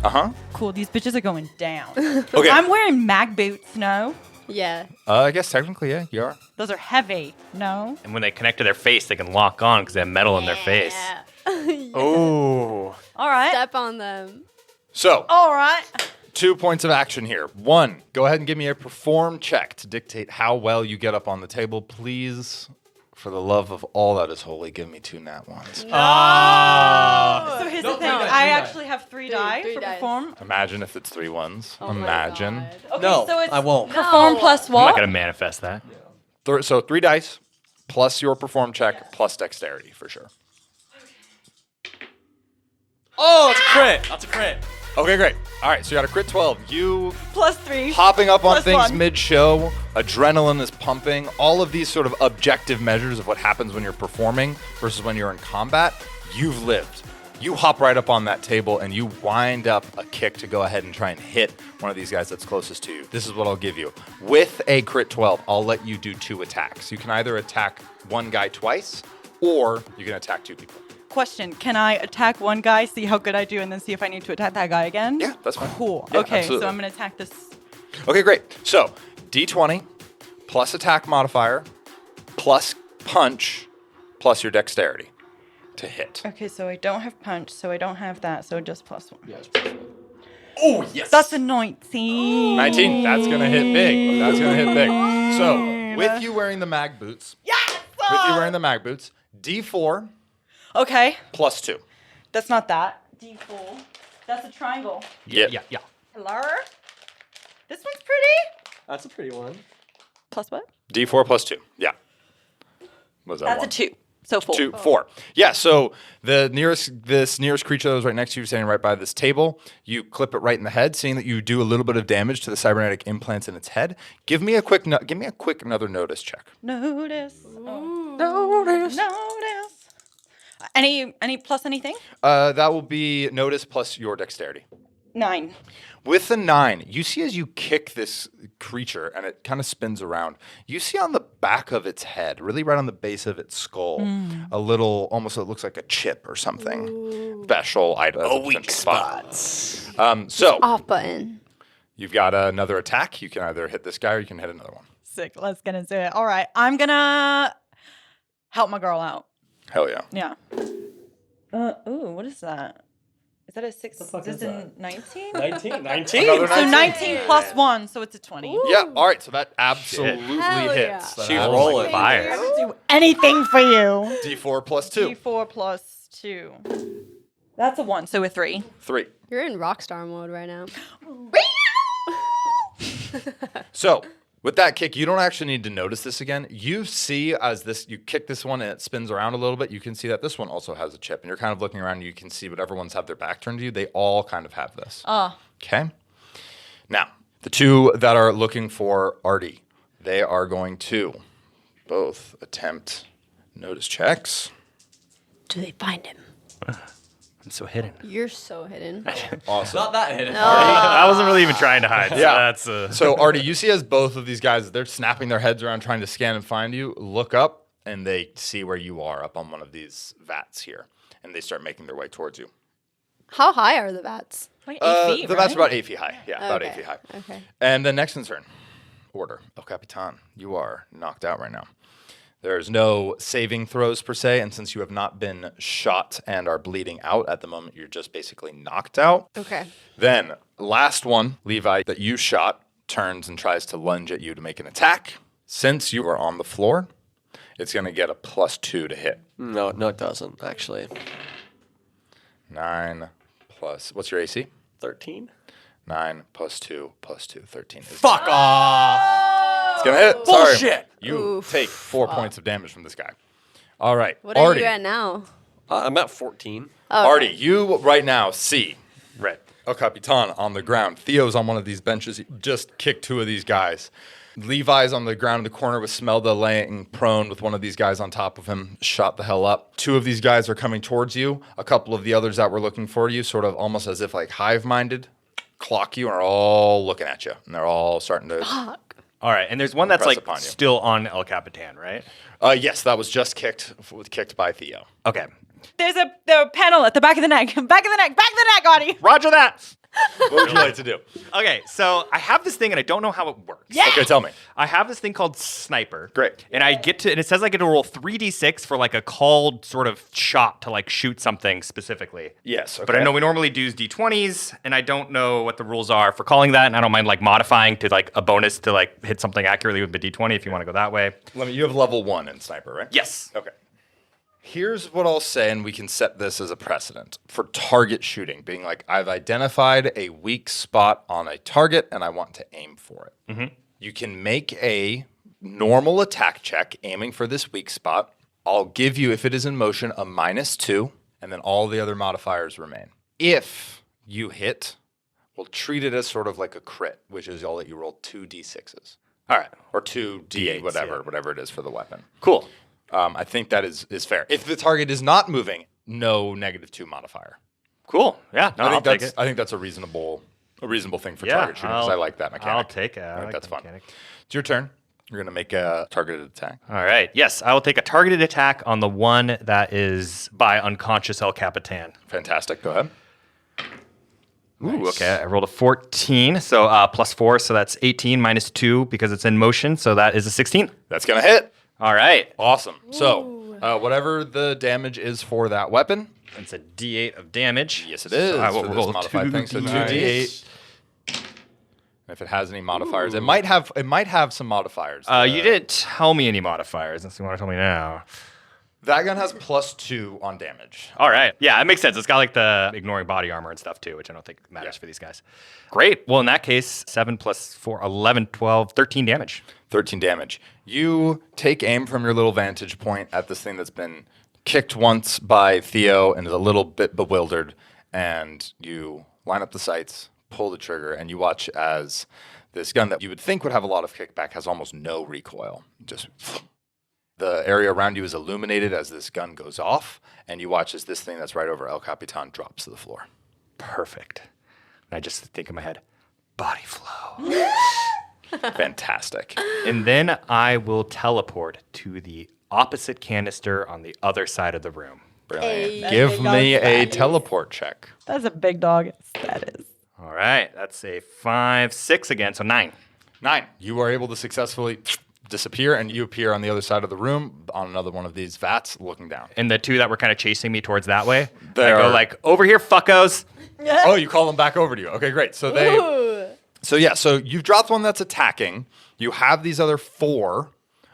Uh-huh. Cool. These bitches are going down. Okay. I'm wearing mag boots. No. Yeah. I guess technically, yeah, you are. Those are heavy. No. And when they connect to their face, they can lock on because they have metal in their face. Oh. All right. Step on them. So, All right. 2 points of action here. 1, go ahead and give me a perform check to dictate how well you get up on the table. Please, for the love of all that is holy, give me 2 nat ones. So here's the thing. I dice. actually have three die three for dice. perform. Imagine if it's 3 ones. Oh my Imagine. God. Okay, No, so it's I won't. perform plus I'm not what? going to manifest that. So 3 dice plus your perform check plus dexterity for sure. Oh, it's a crit. That's a crit. Okay, great. All right, so you got a crit 12. You Plus 3. hopping up on Plus things 1. mid-show, adrenaline is pumping, all of these sort of objective measures of what happens when you're performing versus when you're in combat, you've lived. You hop right up on that table and you wind up a kick to go ahead and try and hit one of these guys that's closest to you. This is what I'll give you. With a crit 12, I'll let you do 2 attacks. You can either attack one guy twice or you can attack 2 people. Question. Can I attack one guy, see how good I do, and then see if I need to attack that guy again? Yeah, that's fine. Cool. Yeah, okay, absolutely. so I'm going to attack this. Okay, great. So, D20 plus attack modifier plus punch plus your dexterity to hit. Okay, so I don't have punch, so I don't have that, so just plus 1. Oh, yes. That's a 19. 19. That's going to hit big. That's going to hit big. So, with you wearing the mag boots, D4 Okay, plus 2. that's not that. D4. That's a triangle. Yeah. Hello? This one's pretty. That's a pretty one. Plus what? D4 plus 2. Yeah. What was that That's one? a 2. So 4. 2, 4. Yeah, so this nearest creature that was right next to you, standing right by this table, you clip it right in the head, seeing that you do a little bit of damage to the cybernetic implants in its head. Give me a quick another notice check. Notice. Notice. Any plus anything? That will be notice plus your dexterity. 9. With the 9, you see as you kick this creature and it kind of spins around, you see on the back of its head, really right on the base of its skull, a little, almost it looks like a chip or something. Special item. A weak spot. So, Off button. you've got another attack. You can either hit this guy or you can hit another one. Sick. Let's get into it. All right. I'm going to help my girl out. Hell yeah. Yeah. Ooh, what is that? Is that a 6? Is this a 19? 19. 19. Another So 19 plus 1, so it's a 20. Yeah, all right, so that absolutely Hell yeah. hits. That She's absolutely rolling. hits. Fire. I would do anything for you. D4 plus 2. D4 plus 2. That's a 1, so a 3. 3. You're in rockstar mode right now. So, with that kick, you don't actually need to notice this again. You see as you kick this one and it spins around a little bit, you can see that this one also has a chip. And you're kind of looking around and you can see whatever ones have their back turned to you, they all kind of have this. Okay? Now, the 2 that are looking for Ardi, they are going to both attempt notice checks. Do they find him? I'm so hidden. You're so hidden. Awesome. Not that hidden. I wasn't really even trying to hide. Yeah. So that's So, Ardi, you see as both of these guys, they're snapping their heads around trying to scan and find you, look up, and they see where you are up on one of these vats here. And they start making their way towards you. How high are the vats? Like 8 feet, The vats are right? about 8 feet high. Yeah, about 8 feet high. Okay. And then next in turn, order. El Capitan, you are knocked out right now. There's no saving throws per se, and since you have not been shot and are bleeding out at the moment, you're just basically knocked out. Okay. Then, last one, Levi, that you shot, turns and tries to lunge at you to make an attack. Since you are on the floor, it's going to get a +2 to hit. No, it doesn't, actually. 9 plus, what's your AC? 13? 9 plus 2 plus 2, 13. Fuck off! It's going to hit. Sorry. Bullshit! You take 4 points of damage from this guy. All right. What are Ardi. you at now? I'm at 14. Ardi, you right now see El Capitan on the ground. Theo's on one of these benches. He just kicked 2 of these guys. Levi's on the ground in the corner with Smelda laying prone with one of these guys on top of him. Shot the hell up. 2 of these guys are coming towards you. A couple of the others that were looking for you, sort of almost as if like hive-minded, clock you and are all looking at you. And they're all starting to... All right, and there's one that's Press like upon you. still on El Capitan, right? Yes, that was just kicked by Theo. Okay. There's the panel at the back of the neck. Back of the neck, Ardi. Roger that. What would you like to do? Okay, so I have this thing and I don't know how it works. Yeah. Okay, tell me. I have this thing called Sniper. Great. And it says I get to roll 3d6 for like a called sort of shot to like shoot something specifically. Yes, okay. But I know we normally do d20s, and I don't know what the rules are for calling that, and I don't mind like modifying to like a bonus to like hit something accurately with the d20 if you want to go that way. You have level 1 in Sniper, right? Yes. Okay. Here's what I'll say, and we can set this as a precedent for target shooting, being like, I've identified a weak spot on a target, and I want to aim for it. Mm-hmm. You can make a normal attack check aiming for this weak spot. I'll give you, if it is in motion, a -2, and then all the other modifiers remain. If you hit, we'll treat it as sort of like a crit, which is I'll let you roll 2 d6s. All right. Or 2 D8s, whatever it is for the weapon. Cool. I think that is fair. If the target is not moving, no -2 modifier. Cool. Yeah. No, I'll take it. I think that's a reasonable thing for target shooting because I like that mechanic. I'll take it. I think that's fun. Mechanic. It's your turn. You're gonna make a targeted attack. All right. Yes, I will take a targeted attack on the one that is by unconscious El Capitan. Fantastic. Go ahead. Ooh, Nice. okay. I rolled a 14, so +4, so that's 18 -2 because it's in motion, so that is a 16. That's gonna hit. All right. Awesome. So whatever the damage is for that weapon, It's a D8 of damage. yes, it is. So I will for this roll modified 2 thing. So 2d8. 2d8. And if it has any modifiers, it might have some modifiers. You didn't tell me any modifiers, unless you want to tell me now. That gun has +2 on damage. All right. Yeah, it makes sense. It's got like the ignoring body armor and stuff too, which I don't think matters for these guys. Great. Well, in that case, 7 + 4, 11, 12, 13 damage. 13 damage. You take aim from your little vantage point at this thing that's been kicked once by Theo and is a little bit bewildered, and you line up the sights, pull the trigger, and you watch as this gun that you would think would have a lot of kickback has almost no recoil. Just the area around you is illuminated as this gun goes off, and you watch as this thing that's right over El Capitan drops to the floor. Perfect. And I just think in my head, body flow. Fantastic. And then I will teleport to the opposite canister on the other side of the room. Brilliant. Hey. Give me a teleport check. That's a big dog. That is. All right. That's a 5, 6 again, so 9. 9. You are able to successfully disappear, and you appear on the other side of the room on another one of these vats looking down. And the 2 that were kind of chasing me towards that way, They I go are- like, over here, fuckos. Oh, you call them back over to you. Okay, great. So so you've dropped one that's attacking. You have these other 4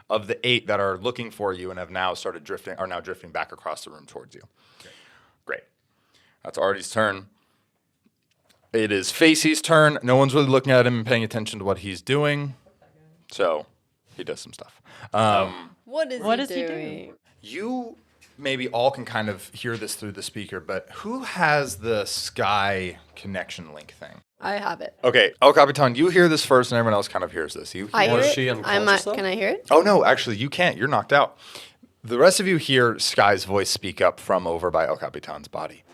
of the 8 that are looking for you and are now drifting back across the room towards you. Great. That's Ardi's turn. It is Facey's turn. No one's really looking at him and paying attention to what he's doing. So he does some stuff. What is he doing? You maybe all can kind of hear this through the speaker, but who has the Sky connection link thing? I have it. Okay, El Capitan, you hear this first, and everyone else kind of hears this. I hear Was it. she unconscious, though? Can I hear it? Oh, no, actually, you can't. You're knocked out. The rest of you hear Sky's voice speak up from over by El Capitan's body.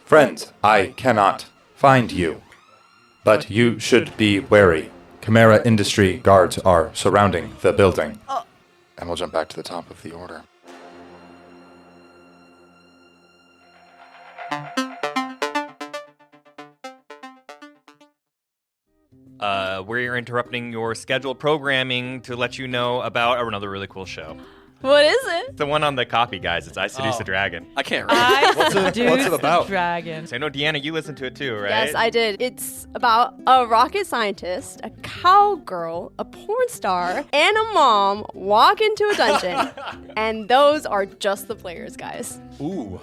Friends, I cannot find you, but you should be wary. Chimera Industry guards are surrounding the building. And we'll jump back to the top of the order. we're interrupting your scheduled programming to let you know about another really cool show. What is it? The one on the copy, guys. It's I Seduce a Dragon. I can't remember. What's it about? Dragon. So I know, Deanna, you listened to it too, right? Yes, I did. It's about a rocket scientist, a cowgirl, a porn star, and a mom walk into a dungeon. And those are just the players, guys. Ooh.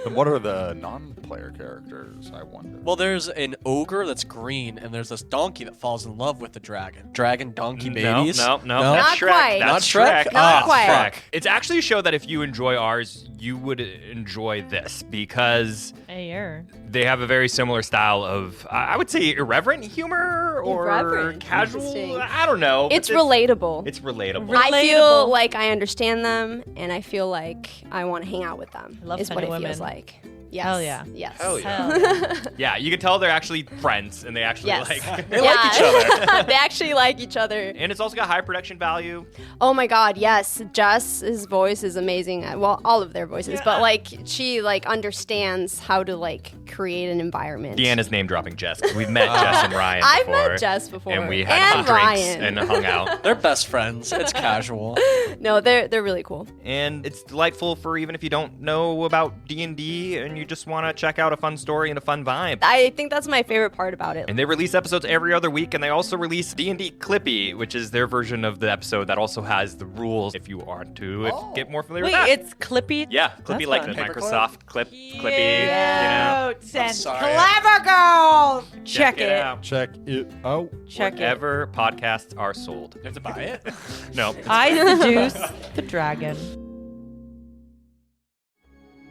And what are the non-player characters, I wonder? Well, there's an ogre that's green, and there's this donkey that falls in love with the dragon. Dragon donkey babies. No. Not That's Shrek. quite. That's Not Shrek? Shrek. Not Ah, quite. fuck. It's actually a show that if you enjoy ours, you would enjoy this because they have a very similar style of, I would say, irreverent humor or Irreverent. casual. Interesting. I don't know. It's but relatable. It's relatable. I feel Relatable. like I understand them, and I feel like I want to hang out with them. I love is what it funny feels women. like. Yes. Hell yeah. Yes. Hell yeah. Yeah, you can tell they're actually friends and they actually Yes. like. They like each other. They actually like each other. And it's also got high production value. Oh my God, yes. Jess's voice is amazing. Well, all of their voices, but like she like understands how to like create an environment. Deanna's name dropping Jess. 'Cause we've met Jess and Ryan I've before. met Jess before. And we had And drinks Ryan. and hung out. They're best friends. It's casual. No, they're really cool. And it's delightful for even if you don't know about D&D and you just want to check out a fun story and a fun vibe. I think that's my favorite part about it. And they release episodes every other week, and they also release D&D Clippy, which is their version of the episode that also has the rules if you want to get more familiar Wait, with that. it's Clippy? Yeah, Clippy That's like fun. the Paperclip? Microsoft Clippy, you know. And sorry. clever girl. Check it. out. Check it out. Check it. Wherever podcasts are sold. You have to buy it. No. I seduce the dragon.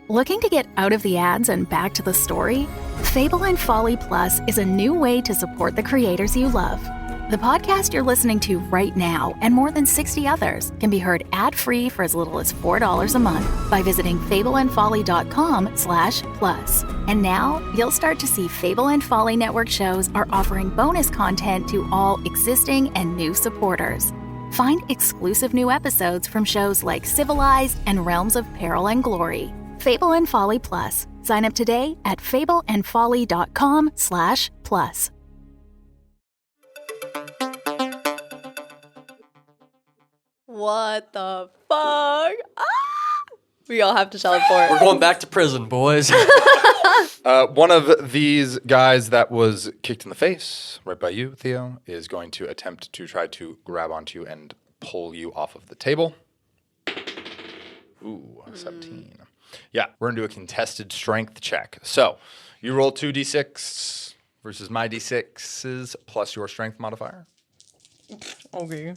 Looking to get out of the ads and back to the story? Fable and Folly Plus is a new way to support the creators you love. The podcast you're listening to right now and more than 60 others can be heard ad-free for as little as $4 a month by visiting fableandfolly.com/plus. And now you'll start to see Fable and Folly Network shows are offering bonus content to all existing and new supporters. Find exclusive new episodes from shows like Civilized and Realms of Peril and Glory. Fable and Folly Plus. Sign up today at fableandfolly.com/plus. What the fuck? Ah! We all have to teleport. We're going back to prison, boys. One of these guys that was kicked in the face, right by you, Theo, is going to attempt to try to grab onto you and pull you off of the table. Ooh, 17. Yeah, we're going to do a contested strength check. So, you roll 2d6 versus my d6s plus your strength modifier. Okay.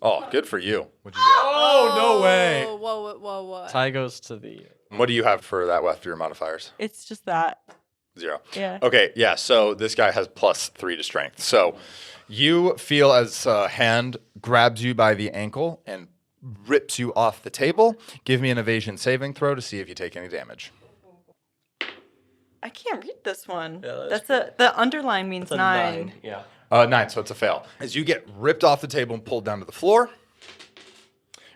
Oh, good for you. What'd you get? Oh, no way. Whoa. Tie goes to the... What do you have for that after your modifiers? It's just that. 0. Yeah. Okay, yeah, so this guy has +3 to strength. So you feel as a hand grabs you by the ankle and rips you off the table. Give me an evasion saving throw to see if you take any damage. I can't read this one. Yeah, that's the underline means 9. Yeah. 9, so it's a fail. As you get ripped off the table and pulled down to the floor,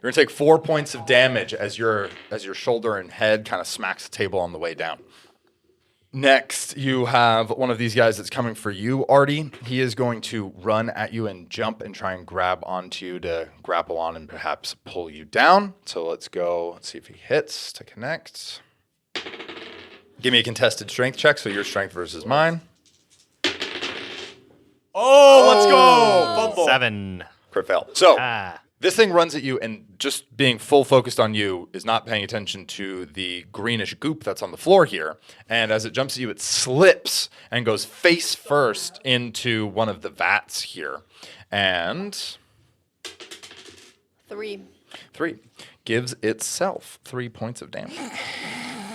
you're gonna take 4 points of damage as your shoulder and head kind of smacks the table on the way down. Next, you have one of these guys that's coming for you, Ardi. He is going to run at you and jump and try and grab onto you to grapple on and perhaps pull you down. So let's go. Let's see if he hits to connect. Give me a contested strength check. So your strength versus mine. Oh, let's go. Fumble. 7. Crit fail. So Ah. this thing runs at you and just being full focused on you is not paying attention to the greenish goop that's on the floor here. And as it jumps at you, it slips and goes face first into one of the vats here. And 3. 3 gives itself 3 points of damage.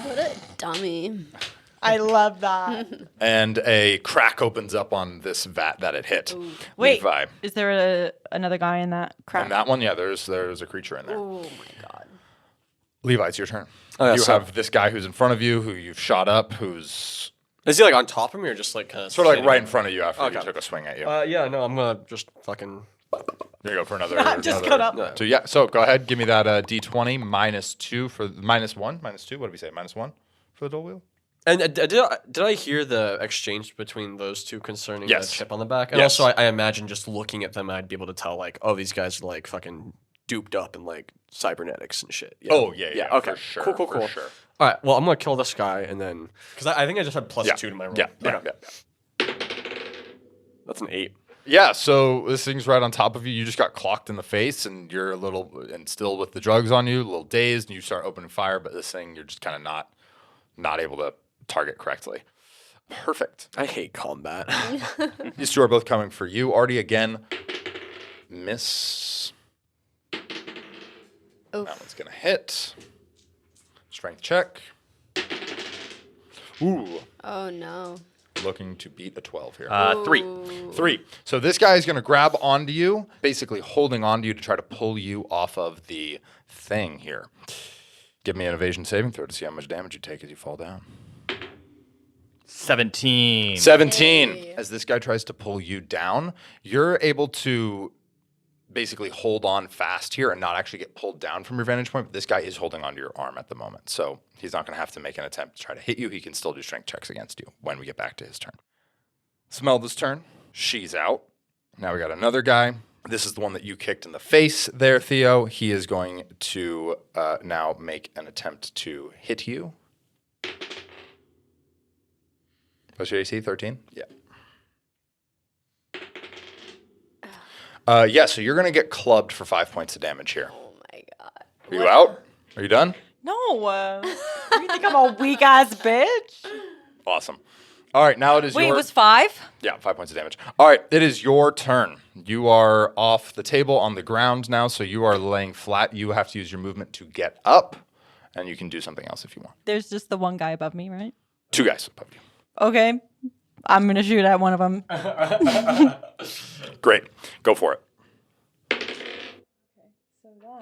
What a dummy. I love that. And a crack opens up on this vat that it hit. Wait, Levi. is there another guy in that crack? And that one, yeah, there's a creature in there. Oh my God. Levi, it's your turn. Oh, yeah, you so- have this guy who's in front of you, who you've shot up, who's Is he like on top of me or just like kind of sort of like right in front of you after Okay. you took a swing at you. Yeah, no, I'm gonna just fucking. There you go for another. Just another- cut up. No. So yeah, so go ahead, give me that D20 -2 for -1, -2. What did we say? -1 for the dual wheel. And did I hear the exchange between those two concerning Yes. the chip on the back? And Yes. also, I imagine just looking at them, I'd be able to tell, like, oh, these guys are, like, fucking duped up in, like, cybernetics and shit. Yeah. Oh, yeah. Okay. For sure. Cool. For sure. All right. Well, I'm going to kill this guy, and then... Because I think I just had +2 to my roll. Yeah. That's an 8. Yeah, so this thing's right on top of you. You just got clocked in the face, and you're a little, and still with the drugs on you, a little dazed, and you start opening fire. But this thing, you're just kind of not able to target correctly. Perfect. I hate combat. These two are both coming for you. Ardi again. Miss. Oof. That one's gonna hit. Strength check. Ooh, Oh no. looking to beat a 12 here. 3. 3. So this guy is going to grab onto you, basically holding onto you to try to pull you off of the thing here. Give me an evasion saving throw to see how much damage you take as you fall down. 17. 17. Hey. As this guy tries to pull you down, you're able to basically hold on fast here and not actually get pulled down from your vantage point, but this guy is holding onto your arm at the moment. So he's not going to have to make an attempt to try to hit you. He can still do strength checks against you when we get back to his turn. Smelda's turn. She's out. Now we got another guy. This is the one that you kicked in the face there, Theo. He is going to now make an attempt to hit you. What's your AC? 13? Yeah. Yeah, so you're going to get clubbed for 5 points of damage here. Oh my god. Are you out? Are you done? No. You think I'm a weak ass bitch? Awesome. All right, now it is Wait, your... it was 5? Yeah, 5 points of damage. All right, it is your turn. You are off the table on the ground now, so you are laying flat. You have to use your movement to get up, and you can do something else if you want. There's just the one guy above me, right? 2 guys above you. Okay. I'm going to shoot at one of them. Great. Go for it.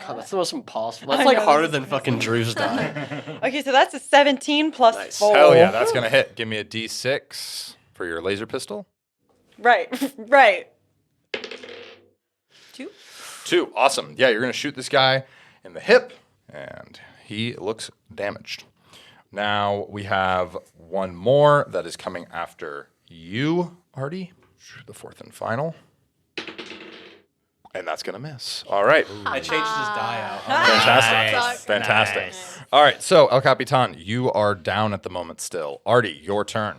God, that's the most impossible. That's like harder than fucking Drew's die. Okay, so that's a 17 plus Nice. 4. Hell yeah, that's going to hit. Give me a D6 for your laser pistol. Right. 2? 2. Awesome. Yeah, you're going to shoot this guy in the hip, and he looks damaged. Now we have one more that is coming after you, Ardi. The 4th and final. And that's going to miss. All right. I changed his die out. Fantastic. Nice. Fantastic. Nice. All right. So, El Capitan, you are down at the moment still. Ardi, your turn.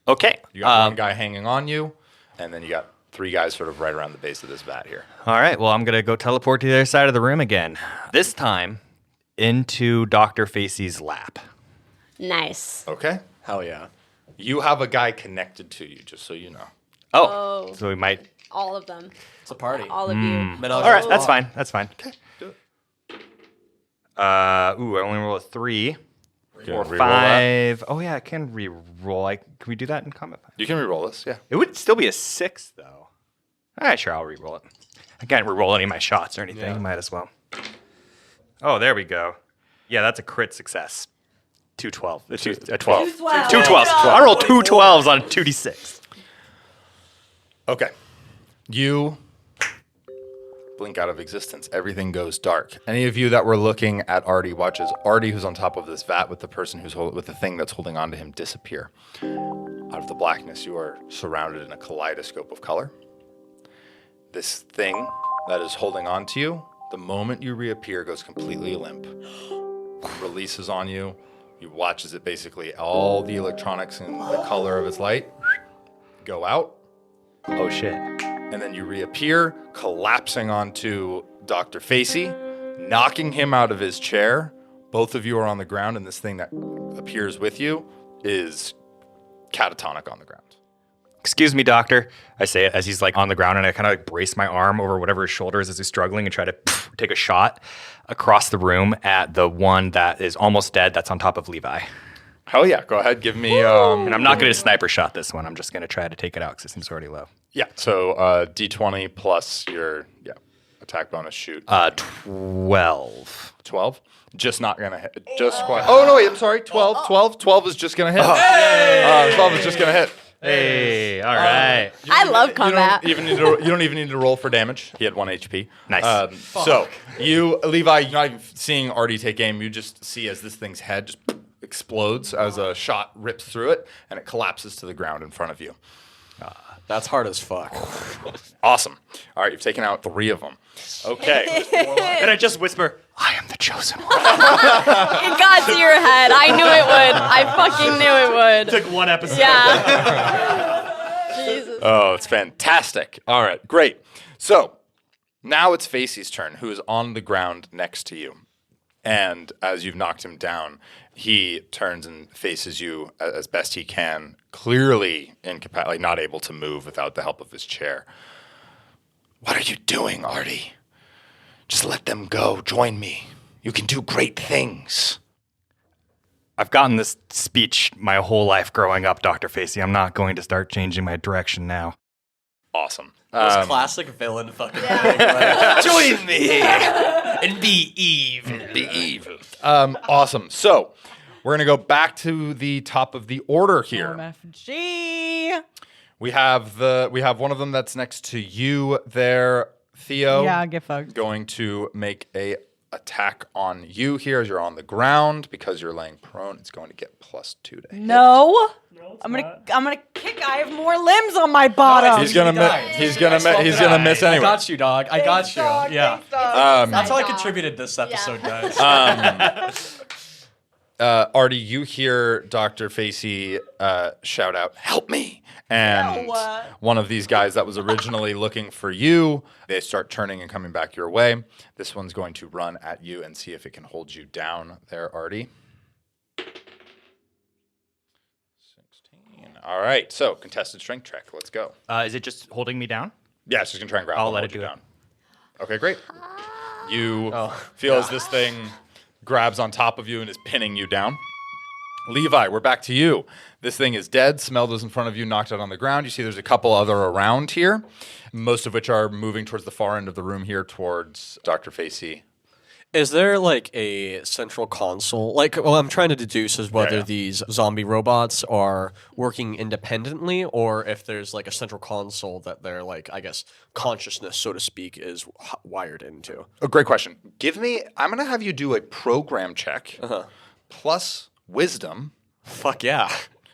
Okay. You got one guy hanging on you, and then you got 3 guys sort of right around the base of this vat here. All right. Well, I'm going to go teleport to the other side of the room again. This time into Dr. Facey's lap. Nice. Okay. Hell yeah. You have a guy connected to you, just so you know. Oh. Oh. So we might... All of them. It's a party. All of you. All right. That's fine. That's fine. Okay. Do it. I only roll a 3. Can Or you reroll 5. Oh, yeah, I can re-roll. Can we do that in combat? that? You can reroll this, yeah. It would still be a 6, though. All right, sure, I'll re-roll it. I can't re-roll any of my shots or anything. Yeah. Might as well. Oh, there we go. Yeah, that's a crit success. 212. A 12. 2 12s. I rolled 2 12s on 2d6. Okay. You blink out of existence. Everything goes dark. Any of you that were looking at Ardi watches Ardi, who's on top of this vat with the person with the thing that's holding on to him, disappear. Out of the blackness, you are surrounded in a kaleidoscope of color. This thing that is holding on to you, the moment you reappear, goes completely limp. Releases on you. You watch as it basically, all the electronics and the color of its light go out. Oh, shit. And then you reappear, collapsing onto Dr. Facey, knocking him out of his chair. Both of you are on the ground, and this thing that appears with you is catatonic on the ground. Excuse me, doctor. I say it as he's like on the ground, and I kind of like brace my arm over whatever his shoulder is as he's struggling and try to take a shot across the room at the one that is almost dead that's on top of Levi. Hell yeah, go ahead, give me... And I'm not going to sniper shot this one. I'm just going to try to take it out because it's already low. Yeah, so D20 plus your attack bonus shoot. 12. 12. Just not going to hit. Just quite... Oh, no, wait, I'm sorry. 12. 12 is just going to hit. 12 is just going to hit. Hey, all right. I love combat. You don't even need to roll for damage. He had 1 HP. Nice. So you, Levi, you're not even seeing Ardi take aim. You just see as this thing's head just explodes as a shot rips through it, and it collapses to the ground in front of you. That's hard as fuck. Awesome. All right, you've taken out 3 of them. Okay. And I just whisper, I am the chosen one. It got to your head. I knew it would. I fucking knew it would. took 1 episode. Yeah. Jesus. Oh, it's fantastic. All right, great. So now it's Facey's turn, who is on the ground next to you. And as you've knocked him down, he turns and faces you as best he can, clearly incapacitated, not able to move without the help of his chair. What are you doing, Ardi? Just let them go. Join me. You can do great things. I've gotten this speech my whole life growing up, Dr. Facey. I'm not going to start changing my direction now. Awesome. This classic villain fucking thing. Like, join me and be evil. Be evil. Awesome. So we're going to go back to the top of the order here. OMFG. We have one of them that's next to you there, Theo. Yeah, get fucked. Going to make a attack on you here as you're on the ground because you're laying prone. It's going to get +2 to hit. No. I'm gonna kick. I have more limbs on my bottom. He's gonna miss I anyway. got you, dog. I got you. Dog, Yeah. thanks, dog. That's how I contributed this episode, guys. Ardi, you hear Dr. Facey shout out, "Help me!" And one of these guys that was originally looking for you, they start turning and coming back your way. This one's going to run at you and see if it can hold you down there, Ardi. 16. All right, so contested strength check. Let's go. Is it just holding me down? Yeah, it's just going to try and grab I'll and let hold it you do down. Okay, great. You feel as this thing grabs on top of you and is pinning you down. Levi, we're back to you. This thing is dead. Smelda's in front of you, knocked out on the ground. You see there's a couple other around here, most of which are moving towards the far end of the room here towards Dr. Facey. Is there like a central console? Like, what I'm trying to deduce is whether these zombie robots are working independently or if there's like a central console that their, like, I guess, consciousness, so to speak, is wired into. Oh, great question. I'm going to have you do a program check plus wisdom. Fuck yeah.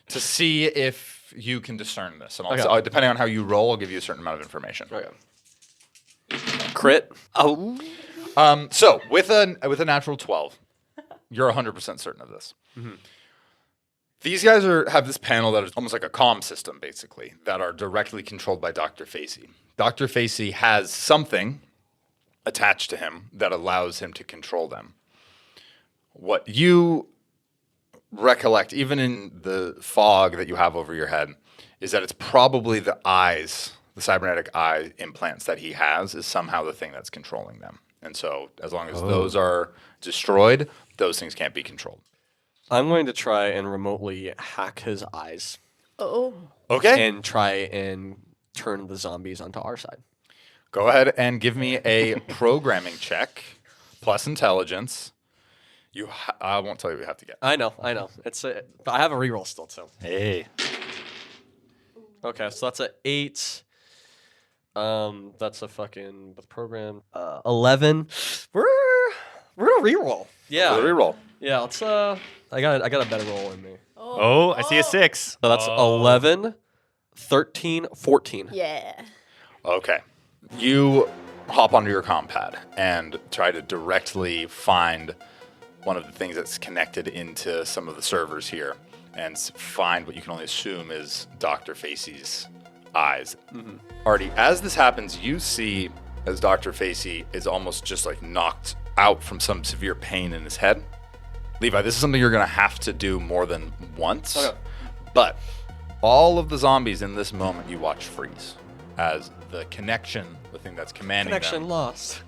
To see if you can discern this. And also, depending on how you roll, I'll give you a certain amount of information. Okay. Crit. Oh. So with a natural 12, you're 100% certain of this. Mm-hmm. These guys have this panel that is almost like a comm system, basically, that are directly controlled by Dr. Facey. Dr. Facey has something attached to him that allows him to control them. What you recollect, even in the fog that you have over your head, is that it's probably the eyes, the cybernetic eye implants that he has, is somehow the thing that's controlling them. And so as long as those are destroyed, those things can't be controlled. I'm going to try and remotely hack his eyes. Oh. Okay. And try and turn the zombies onto our side. Go ahead and give me a programming check plus intelligence. I won't tell you what you have to get. I know. But I have a reroll still too. Hey. Okay, so that's 8. That's a fucking program. 11. We're gonna reroll. Yeah. For the reroll. Yeah. Let's. I got a better roll in me. Oh, I see a 6. So that's 11, 13, 14. Yeah. Okay. You hop onto your comm pad and try to directly find one of the things that's connected into some of the servers here and find what you can only assume is Dr. Facey's eyes. Mm-hmm. Ardi, as this happens, you see as Dr. Facey is almost just like knocked out from some severe pain in his head. Levi, this is something you're going to have to do more than once. Okay. But all of the zombies in this moment you watch freeze as the connection, the thing that's commanding Connection them, lost.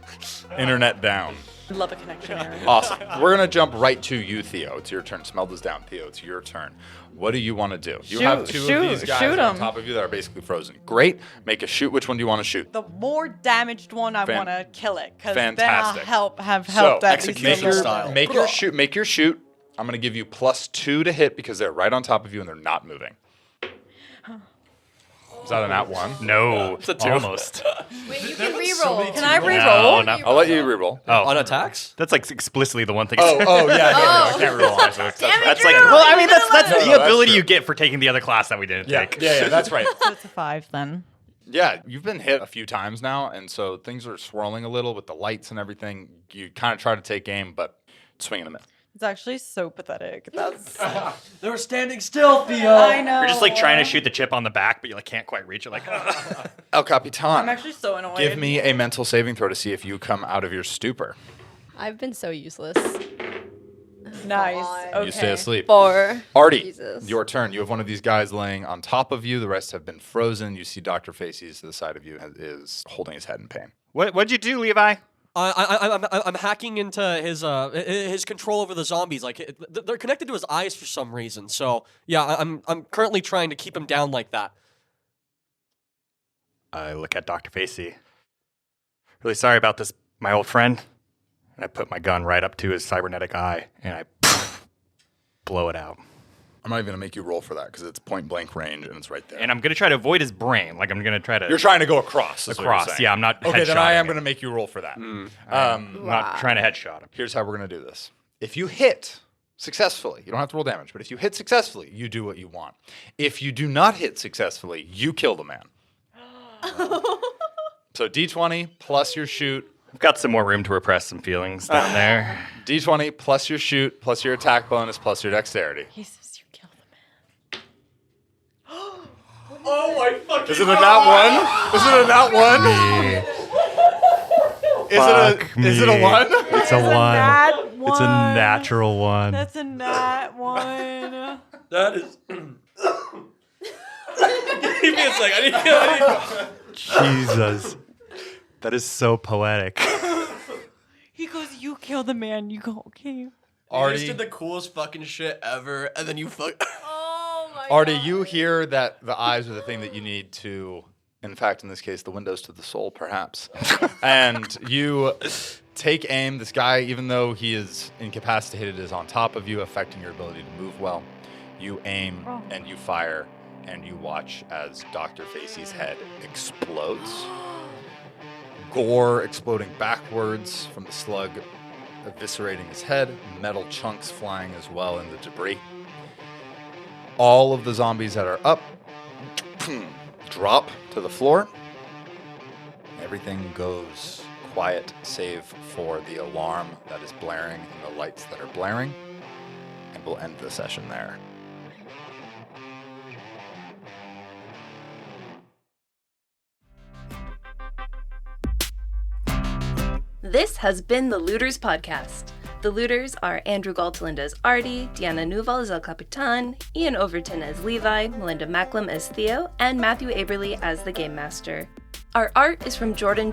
internet down. Love a connection area. Awesome. We're going to jump right to you, Theo. It's your turn. Smelda's down. Theo, it's your turn. What do you want to do? You have two of these guys on top of you that are basically frozen. Great. Make a shoot. Which one do you want to shoot? The more damaged one, I want to kill it. Because then I'll Fantastic. have help that execution style. Make your shoot. I'm going to give you +2 to hit because they're right on top of you and they're not moving. Is that a nat 1? No. It's a 2. Almost. Wait, you can re-roll. Can I re-roll? No, I'll let you reroll. Oh, On attacks? that's like explicitly the one thing. Yeah, I can't reroll. That's like, well, I mean, that's the ability you get for taking the other class that we didn't take. Yeah, that's right. So it's a 5 then. Yeah, you've been hit a few times now, and so things are swirling a little with the lights and everything. You kind of try to take aim, but swing and a miss. It's actually so pathetic. That's. They were standing still, Theo. I know. You're just like trying to shoot the chip on the back, but you like can't quite reach it. Like, El Capitan. I'm actually so annoyed. Give me a mental saving throw to see if you come out of your stupor. I've been so useless. Nice. Okay. You stay asleep. 4. Ardi, Jesus. your turn. You have one of these guys laying on top of you. The rest have been frozen. You see Dr. Facey's to the side of you is holding his head in pain. what'd you do, Levi? I'm hacking into his control over the zombies. Like they're connected to his eyes for some reason. So yeah, I'm currently trying to keep him down like that. I look at Dr. Facey. Really sorry about this, my old friend. And I put my gun right up to his cybernetic eye, and I blow it out. I'm not even going to make you roll for that because it's point blank range and it's right there. And I'm going to try to avoid his brain. Like, I'm going to try to... You're trying to go across. Is what you're across. saying. Yeah, I'm not Okay, then I am headshotting going to him. make you roll for that. I'm not trying to headshot him. Here's how we're going to do this. If you hit successfully, you don't have to roll damage, but if you hit successfully, you do what you want. If you do not hit successfully, you kill the man. So D20 plus your shoot. I've got some more room to repress some feelings down there. D20 plus your shoot plus your attack bonus plus your dexterity. He says you kill the man. Oh my fucking! Is it a nat 1? Is it a nat 1? Is it a 1? It's a 1. Nat It's a 1. natural 1. That's a nat 1. That is. Give me a second. I need Jesus. That is so poetic. He goes, you kill the man. You go, okay. You Ardi, just did the coolest fucking shit ever, and then you fuck. Oh my Ardi, God. you hear that the eyes are the thing that you need to, in fact, in this case, the windows to the soul, perhaps. And you take aim. This guy, even though he is incapacitated, is on top of you, affecting your ability to move well. You aim and you fire, and you watch as Dr. Facey's head explodes. Gore exploding backwards from the slug eviscerating his head, metal chunks flying as well in the debris. All of the zombies that are up drop to the floor. Everything goes quiet save for the alarm that is blaring and the lights that are blaring. And we'll end the session there. This has been the Looters Podcast. The Looters are Andrew Galteland as Ardi, Deanna Núval as El Capitan, Ian Overton as Levi, Melinda Macklem as Theo, and Mathew Aberly as the Game Master. Our art is from Jordan,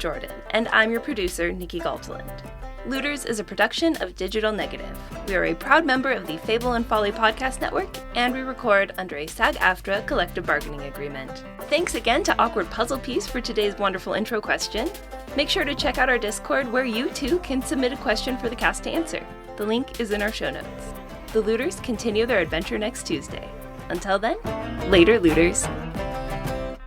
and I'm your producer, Nikki Galteland. Looters is a production of Digital Negative. We are a proud member of the Fable and Folly Podcast Network, and we record under a SAG-AFTRA collective bargaining agreement. Thanks again to Awkward Puzzle Piece for today's wonderful intro question. Make sure to check out our Discord where you too can submit a question for the cast to answer. The link is in our show notes. The Looters continue their adventure next Tuesday. Until then, later, Looters. I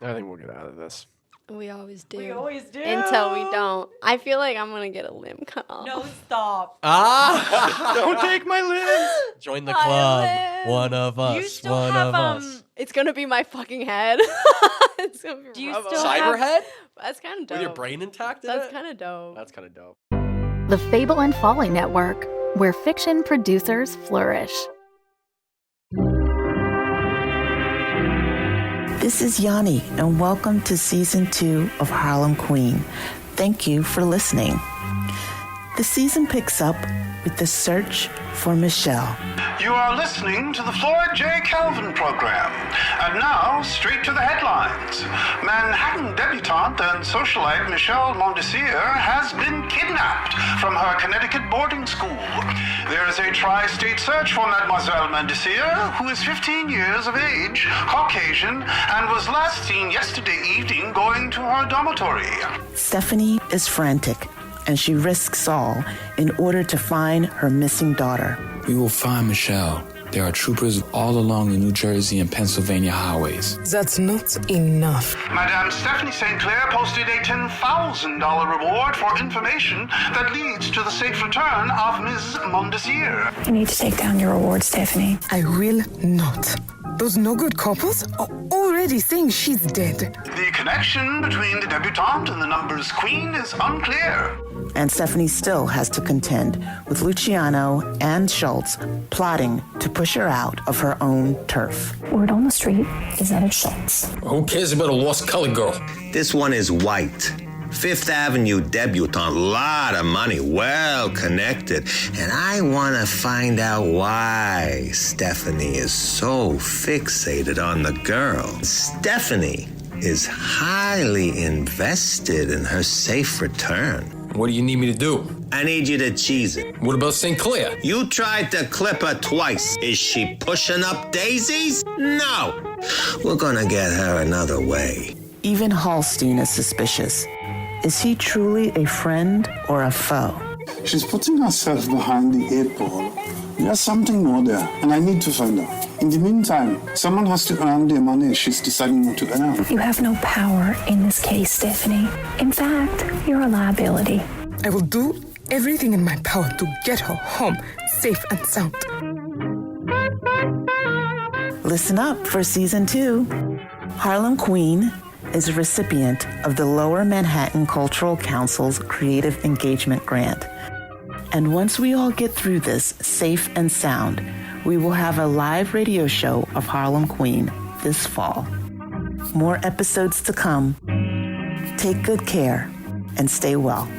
think we'll get out of this. We always do. We always do. Until we don't. I feel like I'm going to get a limb cut off. No, stop. Don't take my limbs. Join the My club. limbs. One of us. You still one have, of us. It's going to be my fucking head. It's going to be Do you Robo. still have- Cyberhead? That's kind of dope. With your brain intact in That's it? kind of dope. That's kind of dope. The Fable and Folly Network, where fiction producers flourish. This is Yanni, and welcome to Season 2 of Harlem Queen. Thank you for listening. The season picks up with the search for Michelle. You are listening to the Floyd J. Calvin program. And now, straight to the headlines. Manhattan debutante and socialite Michelle Mondesir has been kidnapped from her Connecticut boarding school. There is a tri-state search for Mademoiselle Mondesir, who is 15 years of age, Caucasian, and was last seen yesterday evening going to her dormitory. Stephanie is frantic, and she risks all in order to find her missing daughter. We will find Michelle. There are troopers all along the New Jersey and Pennsylvania highways. That's not enough. Madame Stephanie St. Clair posted a $10,000 reward for information that leads to the safe return of Ms. Mondesier. You need to take down your reward, Stephanie. I will not. Those no-good couples are already saying she's dead. The connection between the debutante and the numbers queen is unclear. And Stephanie still has to contend with Luciano and Schultz plotting to push her out of her own turf. Word on the street is that it's Schultz. Who cares about a lost colored girl? This one is white. Fifth Avenue debutante, lot of money, well connected. And I want to find out why Stephanie is so fixated on the girl. Stephanie is highly invested in her safe return. What do you need me to do? I need you to cheese it. What about St. Clair? You tried to clip her twice. Is she pushing up daisies? No. We're gonna get her another way. Even Hallstein is suspicious. Is he truly a friend or a foe? She's putting herself behind the eight ball. There's something more there, and I need to find out. In the meantime, someone has to earn the money she's deciding not to earn. You have no power in this case, Stephanie. In fact, you're a liability. I will do everything in my power to get her home, safe and sound. Listen up for Season 2. Harlem Queen is a recipient of the Lower Manhattan Cultural Council's Creative Engagement Grant. And once we all get through this safe and sound, we will have a live radio show of Harlem Queen this fall. More episodes to come. Take good care and stay well.